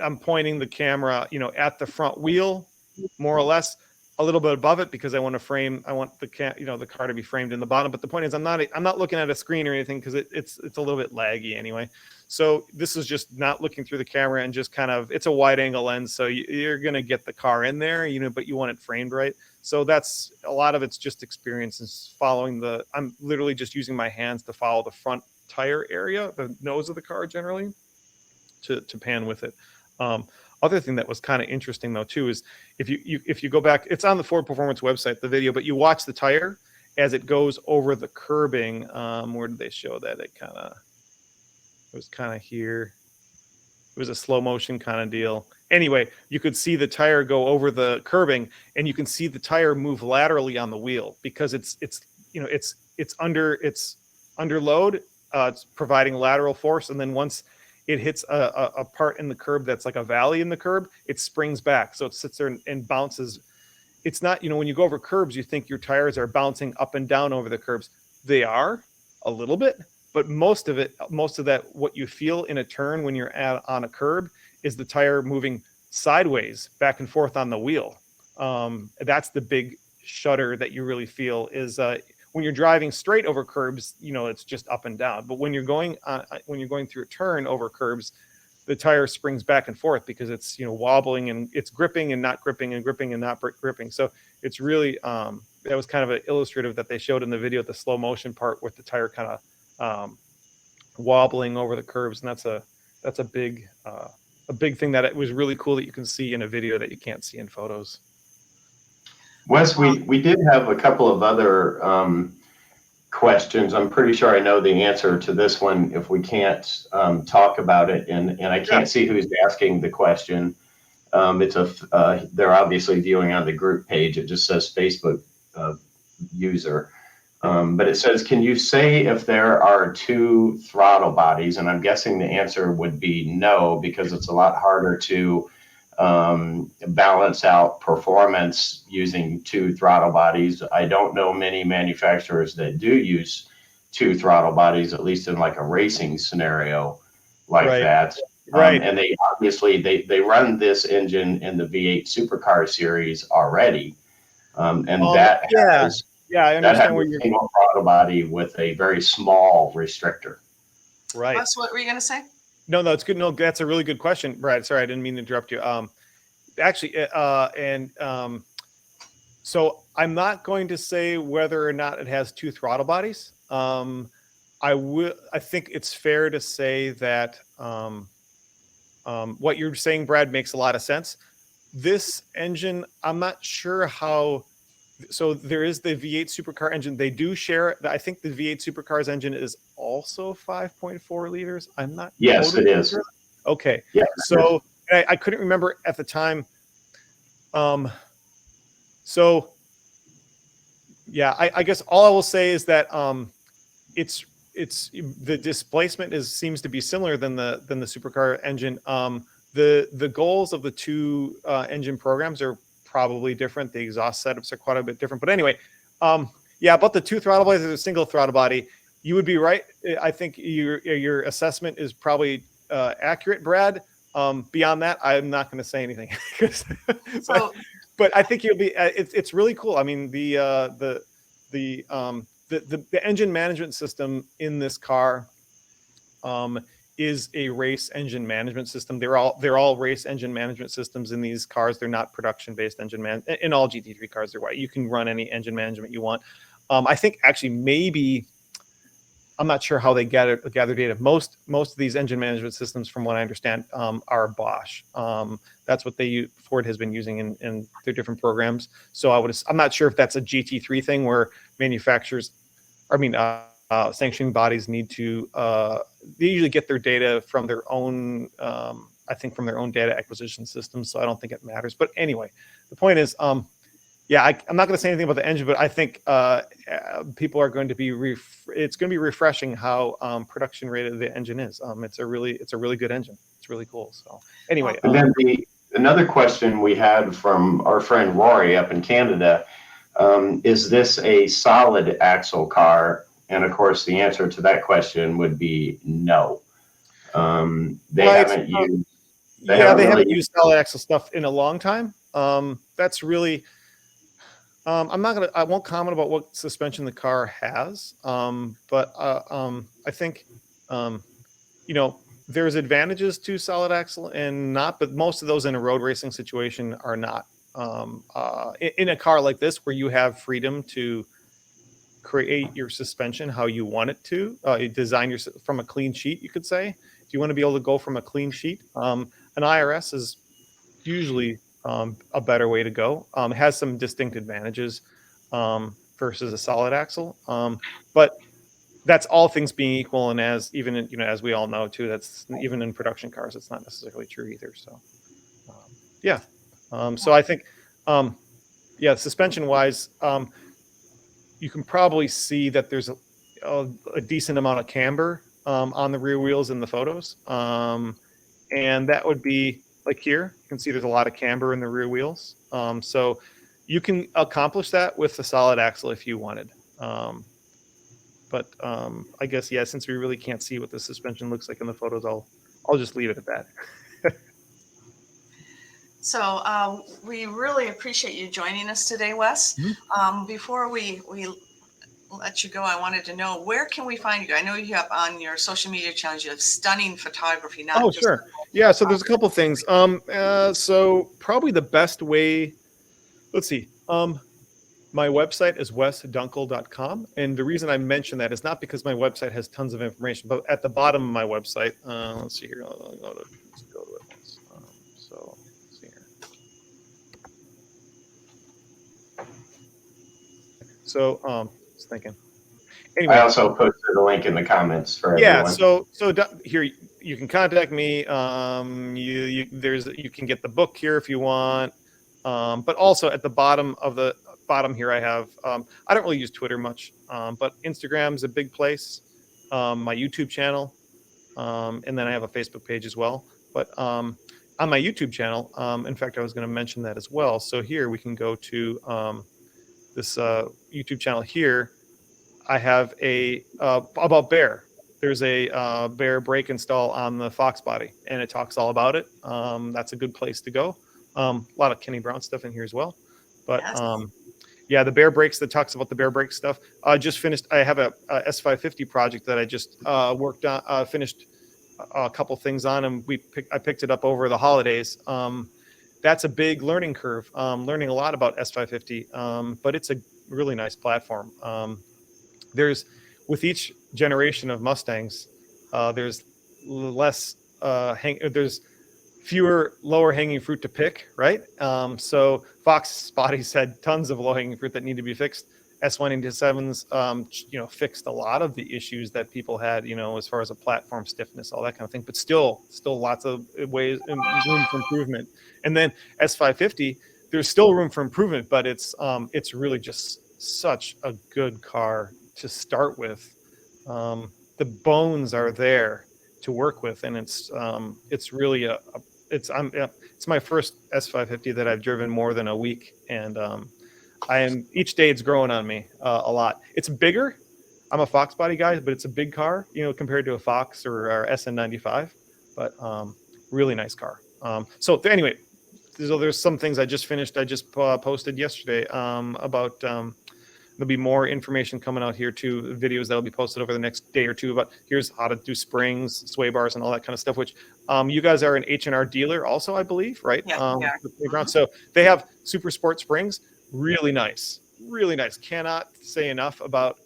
I'm pointing the camera, at the front wheel, more or less, a little bit above it, because I want the car to be framed in the bottom. But the point is, I'm not looking at a screen or anything, because it's a little bit laggy anyway. So this is just not looking through the camera, and just kind of, it's a wide angle lens, so you're gonna get the car in there, but you want it framed right. So that's a lot of it's just experience and I'm literally just using my hands to follow the front tire area, the nose of the car generally, to pan with it. Other thing that was kind of interesting though too is if you go back, it's on the Ford Performance website, the video, but you watch the tire as it goes over the curbing. Where did they show that? It was kind of here. It was a slow motion kind of deal. Anyway, you could see the tire go over the curbing, and you can see the tire move laterally on the wheel, because it's under load. It's providing lateral force, and then once it hits a part in the curb that's like a valley in the curb, it springs back. So it sits there and bounces. It's not, when you go over curbs, you think your tires are bouncing up and down over the curbs. They are a little bit, but most of that, what you feel in a turn when you're on a curb, is the tire moving sideways, back and forth on the wheel. That's the big shudder that you really feel is when you're driving straight over curbs, it's just up and down. But when you're going through a turn over curbs, the tire springs back and forth, because it's wobbling, and it's gripping and not gripping, and gripping and not gripping. So it's really that was kind of an illustrative that they showed in the video, the slow motion part with the tire kind of wobbling over the curbs, and that's a big thing that it was really cool that you can see in a video that you can't see in photos. Wes, we did have a couple of other questions. I'm pretty sure I know the answer to this one if we can't talk about it, and I can't see who's asking the question. They're obviously viewing on the group page. It just says Facebook user. But it says, can you say if there are two throttle bodies? And I'm guessing the answer would be no, because it's a lot harder to balance out performance using two throttle bodies. I don't know many manufacturers that do use two throttle bodies, at least in like a racing scenario like that. Right. And they obviously they run this engine in the V8 supercar series already. That has I understand where you're a single throttle body with a very small restrictor. Right. Wes, what were you going to say? No, it's good. No, that's a really good question, Brad. Sorry, I didn't mean to interrupt you. So I'm not going to say whether or not it has two throttle bodies. I think it's fair to say that what you're saying, Brad, makes a lot of sense. This engine, I'm not sure how. So there is the V8 supercar engine. They do share. I think the V8 supercars engine is also 5.4 liters. I'm not. Yes, totally it is. sure. Okay. Yeah. So I couldn't remember at the time. So yeah, I guess all I will say is that it's the displacement seems to be similar than the supercar engine. The goals of the two engine programs are probably different. The exhaust setups are quite a bit different. But anyway, about the two throttle bodies as a single throttle body, you would be right. I think your assessment is probably accurate, Brad. Beyond that, I'm not going to say anything. But I think you'll be. It's really cool. I mean, the engine management system in this car is a race engine management system. They're all race engine management systems in these cars. They're not production based engine in all GT3 cars. They're white. You can run any engine management you want. I think actually maybe. I'm not sure how they gather data. Most of these engine management systems, from what I understand, are Bosch. That's what Ford has been using in their different programs. So I'm not sure if that's a GT3 thing where manufacturers, sanctioning bodies need to. They usually get their data from their own. I think from their own data acquisition systems. So I don't think it matters. But anyway, the point is. I'm not going to say anything about the engine, but I think people are going to be. It's going to be refreshing how production rated the engine is. It's a really good engine. It's really cool. So anyway, and then another question we had from our friend Rory up in Canada. Is this a solid axle car? And of course, the answer to that question would be no. They Right. haven't used. They haven't used solid axle stuff in a long time. That's really. I won't comment about what suspension the car has. But I think, you know, there's advantages to solid axle and not, but most of those in a road racing situation are not. In a car like this, where you have freedom to create your suspension how you want it to, design your from a clean sheet, you could say. If you want to be able to go from a clean sheet, an IRS is usually a better way to go. It has some distinct advantages versus a solid axle, but that's all things being equal. And as even in, as we all know too, that's even in production cars, it's not necessarily true either. So yeah, so I think yeah, suspension wise, you can probably see that there's a decent amount of camber on the rear wheels in the photos, and that would be like here. You can see there's a lot of camber in the rear wheels, so you can accomplish that with the solid axle if you wanted. But I guess, yeah, since we really can't see what the suspension looks like in the photos, I'll just leave it at that. So we really appreciate you joining us today, Wes. Before we let you go, I wanted to know, where can we find you? I know you have on your social media channels, you have stunning photography. Not just sure. Yeah, so there's a couple things. So probably the best way, let's see. My website is wesdunkel.com. And the reason I mention that is not because my website has tons of information, but at the bottom of my website, let's see here. I'll go to it once. So let's see here. So just thinking. Anyway, I also posted a link in the comments for yeah. everyone. So here you can contact me. You can get the book here if you want. But also at the bottom here, I have, I don't really use Twitter much, but Instagram's a big place, my YouTube channel, and then I have a Facebook page as well. But on my YouTube channel, in fact, I was going to mention that as well. So here we can go to this YouTube channel here. I have a about Baer. There's a Baer brake install on the Fox body, and it talks all about it. That's a good place to go. A lot of Kenny Brown stuff in here as well. But yeah, the Baer brakes, that talks about the Baer brake stuff. I just finished. I have a S550 project that I just worked on, finished a couple things on, and I picked it up over the holidays. That's a big learning curve. Learning a lot about S550, but it's a really nice platform. There's, with each generation of Mustangs, there's less there's fewer lower hanging fruit to pick, right? So Fox bodies had tons of low hanging fruit that need to be fixed. S187s, fixed a lot of the issues that people had, as far as a platform stiffness, all that kind of thing. But still lots of ways and room for improvement. And then S550, there's still room for improvement, but it's really just such a good car to start with. The bones are there to work with, and it's really it's my first S550 that I've driven more than a week, and each day it's growing on me a lot. It's bigger. I'm a Fox body guy, but it's a big car, compared to a Fox or SN95, but really nice car. So anyway, there's some things I just finished. I just posted yesterday about. There'll be more information coming out here too, videos that'll be posted over the next day or two about here's how to do springs, sway bars, and all that kind of stuff, which you guys are an H&R dealer also, I believe, right? Yeah. So they have super sport springs, really nice. Cannot say enough about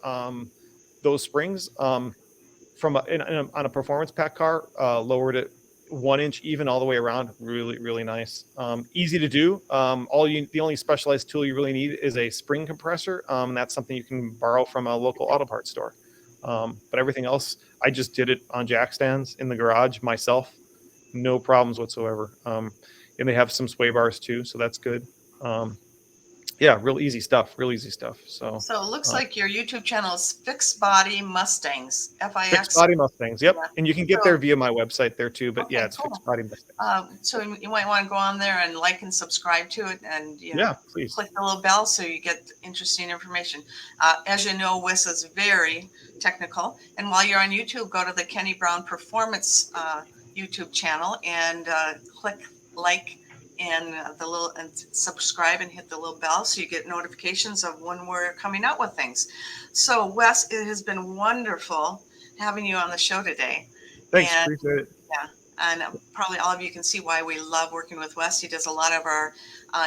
those springs. On a performance pack car, lowered it 1 inch even all the way around. Really nice. Easy to do. The only specialized tool you really need is a spring compressor. That's something you can borrow from a local auto parts store. But everything else, I just did it on jack stands in the garage myself. No problems whatsoever. And they have some sway bars too, so that's good. Yeah, real easy stuff. Real easy stuff. So it looks like your YouTube channel is Fixed Body Mustangs, Fixed F-I-X. Body Mustangs. Yep. Yeah. And you can get there via my website there too. But Okay, yeah, it's cool. Fixed Body Mustangs. So you might want to go on there and like and subscribe to it, and Yeah, please. click the little bell so you get interesting information. As you know, Wes is very technical, and while you're on YouTube, go to the Kenny Brown Performance YouTube channel and click like and and subscribe and hit the little bell so you get notifications of when we're coming out with things. So Wes, it has been wonderful having you on the show today. Thanks, And appreciate it. yeah, and probably all of you can see why we love working with Wes. He does a lot of our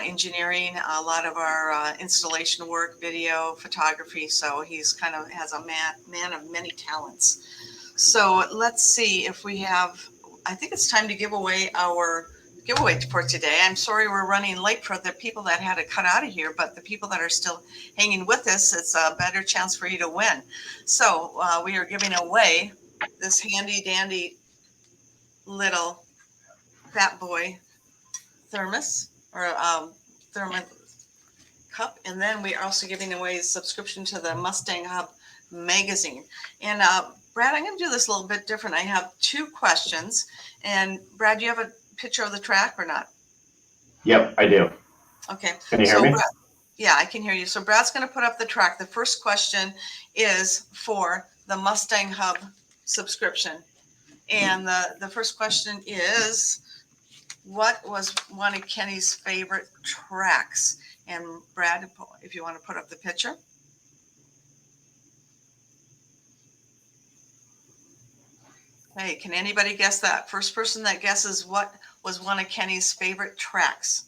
engineering, a lot of our installation work, video, photography. So he's kind of has a man of many talents. So let's see if we have, I think it's time to give away our giveaway for today. I'm sorry we're running late for the people that had to cut out of here, but the people that are still hanging with us, it's a better chance for you to win. So we are giving away this handy dandy little fat boy thermos or thermos cup, and then we are also giving away a subscription to the Mustang Hub magazine. And Brad, I'm going to do this a little bit different. I have 2 questions, and Brad, do you have a picture of the track or not? Yep, I do. Okay. Can you hear me? Brad, yeah, I can hear you. So Brad's going to put up the track. The first question is for the Mustang Hub subscription. And the first question is, what was one of Kenny's favorite tracks? And Brad, if you want to put up the picture. Hey, can anybody guess that? First person that guesses what was one of Kenny's favorite tracks,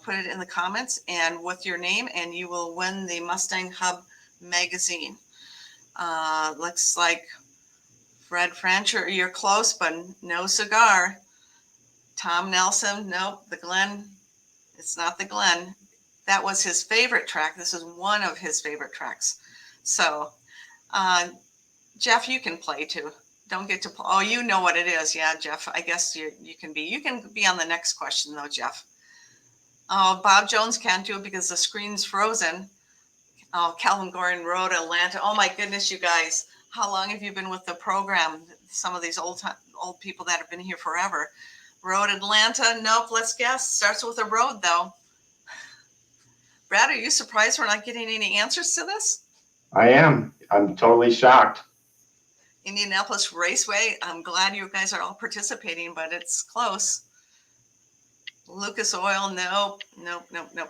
put it in the comments and with your name, and you will win the Mustang Hub magazine. Looks like Fred Francher, you're close, but no cigar. Tom Nelson, nope. The Glen, it's not the Glen. That was his favorite track. This is one of his favorite tracks. So, Jeff, you can play too. Don't get to play. Oh, you know what it is. Yeah, Jeff, I guess you can be on the next question though, Jeff. Oh, Bob Jones can't do it because the screen's frozen. Oh, Calvin Gordon, Road Atlanta. Oh my goodness, you guys. How long have you been with the program? Some of these old people that have been here forever. Road Atlanta. Nope. Let's guess. Starts with a road though. Brad, are you surprised we're not getting any answers to this? I am. I'm totally shocked. Indianapolis Raceway. I'm glad you guys are all participating, but it's close. Lucas Oil. Nope.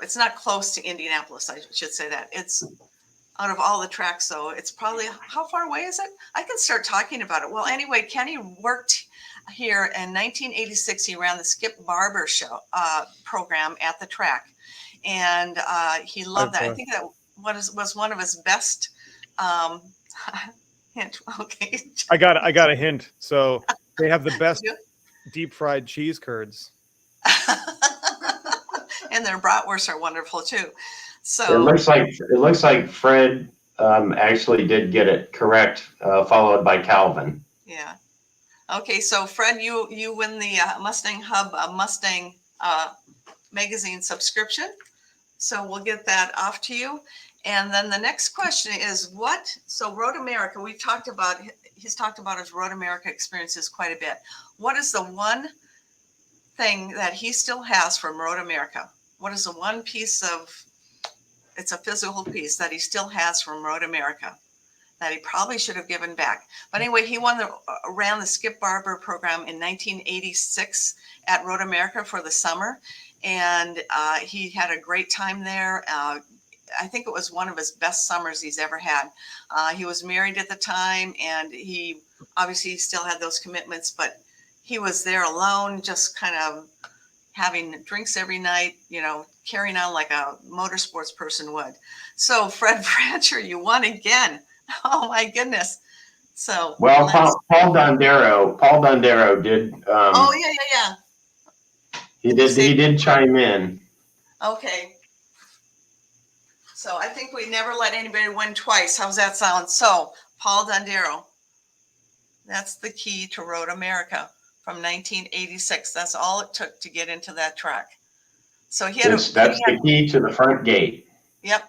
It's not close to Indianapolis. I should say that. It's out of all the tracks, though. It's probably, how far away is it? I can start talking about it. Well, anyway, Kenny worked here in 1986. He ran the Skip Barber show program at the track, and he loved that. I think that was one of his best. Hint. Okay. I got a hint. So they have the best deep fried cheese curds. And their bratwursts are wonderful too. So it looks like Fred actually did get it correct, followed by Calvin. Yeah. Okay, so Fred, you win the Mustang Hub Mustang magazine subscription. So we'll get that off to you. And then the next question is so Road America, he's talked about his Road America experiences quite a bit. What is the one thing that he still has from Road America? What is the one piece it's a physical piece that he still has from Road America that he probably should have given back? But anyway, he ran the Skip Barber program in 1986 at Road America for the summer. And he had a great time there. I think it was one of his best summers he's ever had. He was married at the time, and he obviously still had those commitments, but he was there alone, just kind of having drinks every night, carrying on like a motorsports person would. So Fred Francher, you won again. Oh my goodness. So well, Paul Dondero did. Oh yeah. He did chime in. Okay. So I think we never let anybody win twice. How's that sound? So Paul Dondero, that's the key to Road America from 1986. That's all it took to get into that track. So he had That's the key to the front gate. Yep.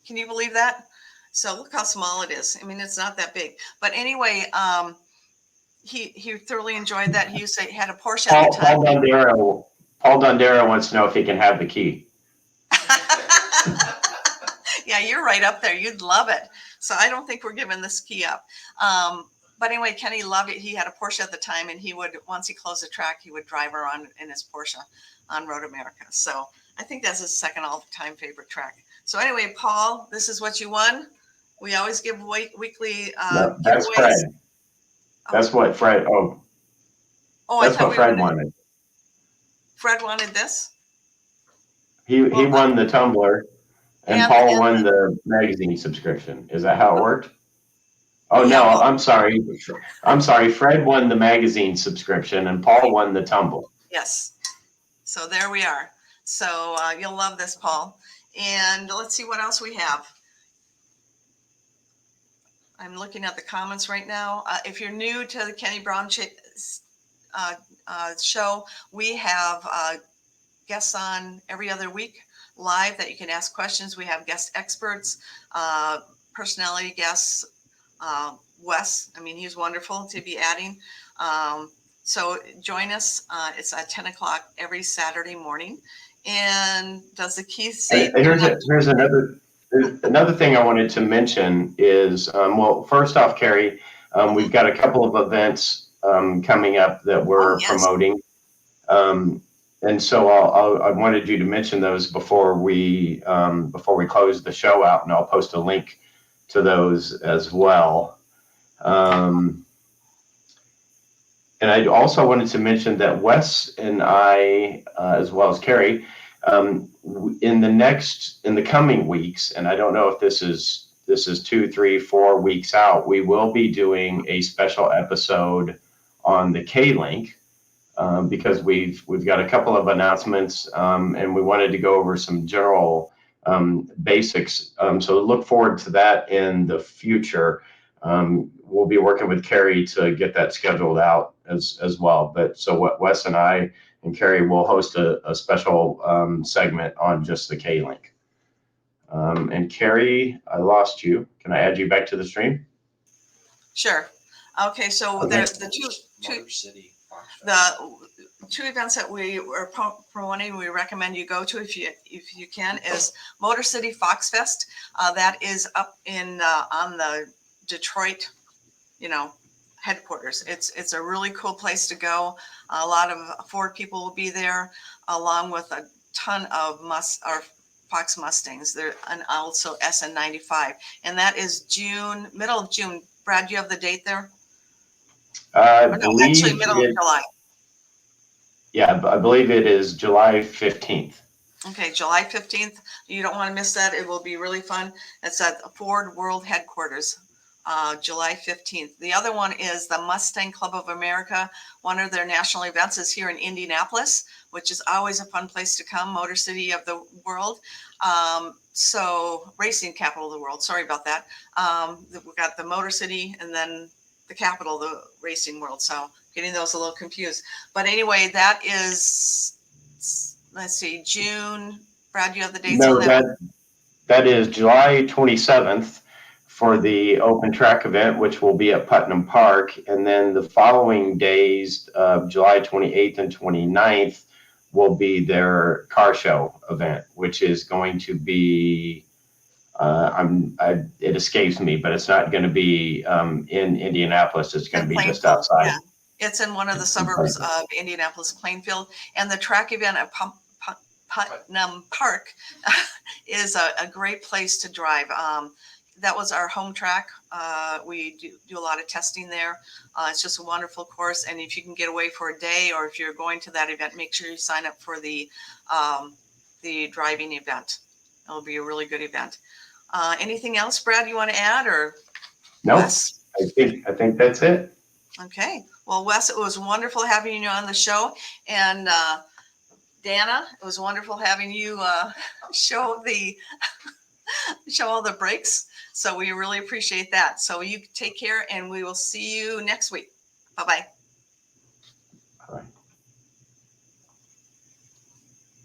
Can you believe that? So look how small it is. I mean, it's not that big. But anyway, he thoroughly enjoyed that. He used to had a Porsche at the time. Paul Dondero wants to know if he can have the key. Yeah, you're right up there. You'd love it. So I don't think we're giving this key up. But anyway, Kenny loved it. He had a Porsche at the time, and he would, once he closed the track, he would drive around in his Porsche on Road America. So I think that's his second all-time favorite track. So anyway, Paul, this is what you won. We always give weekly No, that's giveaways. Fred. That's what Fred. Oh, that's what Fred wanted. Fred wanted this. He won the tumbler, and Paul won the magazine subscription. Is that how it worked? Oh yeah, no, well, I'm sorry. Fred won the magazine subscription, and Paul won the tumbler. Yes. So there we are. So you'll love this, Paul. And let's see what else we have. I'm looking at the comments right now. If you're new to the Kenny Brown show, we have guests on every other week live that you can ask questions. We have guest experts, personality guests. Wes, I mean, he's wonderful to be adding. So join us. It's at 10 o'clock every Saturday morning. And does the key say? Here's another thing I wanted to mention is, well, first off, Cari, we've got a couple of events coming up that we're promoting. And so I wanted you to mention those before we close the show out, and I'll post a link to those as well. And I also wanted to mention that Wes and I, as well as Cari, in the coming weeks, and I don't know if this is 2, 3, 4 weeks out, we will be doing a special episode on the K-Link, because we've got a couple of announcements, and we wanted to go over some general basics. So look forward to that in the future. We'll be working with Cari to get that scheduled out as well. But so what Wes and I and Cari will host a special segment on just the K-Link. And Cari, I lost you. Can I add you back to the stream? Sure. Okay. So the two events that we are promoting, we recommend you go to if you can, is Motor City Fox Fest. That is up in on the Detroit, headquarters. It's a really cool place to go. A lot of Ford people will be there, along with a ton of Fox Mustangs. There, and also SN95, and that is middle of June. Brad, do you have the date there? Actually, middle of July. Yeah, I believe it is July 15th. Okay, July 15th. You don't want to miss that. It will be really fun. It's at Ford World Headquarters, July 15th. The other one is the Mustang Club of America. One of their national events is here in Indianapolis, which is always a fun place to come, Motor City of the world. So racing capital of the world. Sorry about that. We've got the Motor City and then the capital of the racing world. So getting those a little confused. But anyway, that is, let's see, June. Brad, you have the dates on that? That is July 27th for the open track event, which will be at Putnam Park. And then the following days, July 28th and 29th, will be their car show event, which is going to be, it escapes me, but it's not going to be in Indianapolis. It's going to be just outside. Yeah. It's in one of the suburbs of Indianapolis, Plainfield. And the track event at Putnam Park is a great place to drive. That was our home track. We do a lot of testing there. It's just a wonderful course. And if you can get away for a day, or if you're going to that event, make sure you sign up for the driving event. It'll be a really good event. Anything else, Brad, you want to add, or? No, Wes? I think that's it. Okay. Well, Wes, it was wonderful having you on the show. And Dana, it was wonderful having you show all the breaks. So we really appreciate that. So you take care, and we will see you next week. Bye-bye. All right.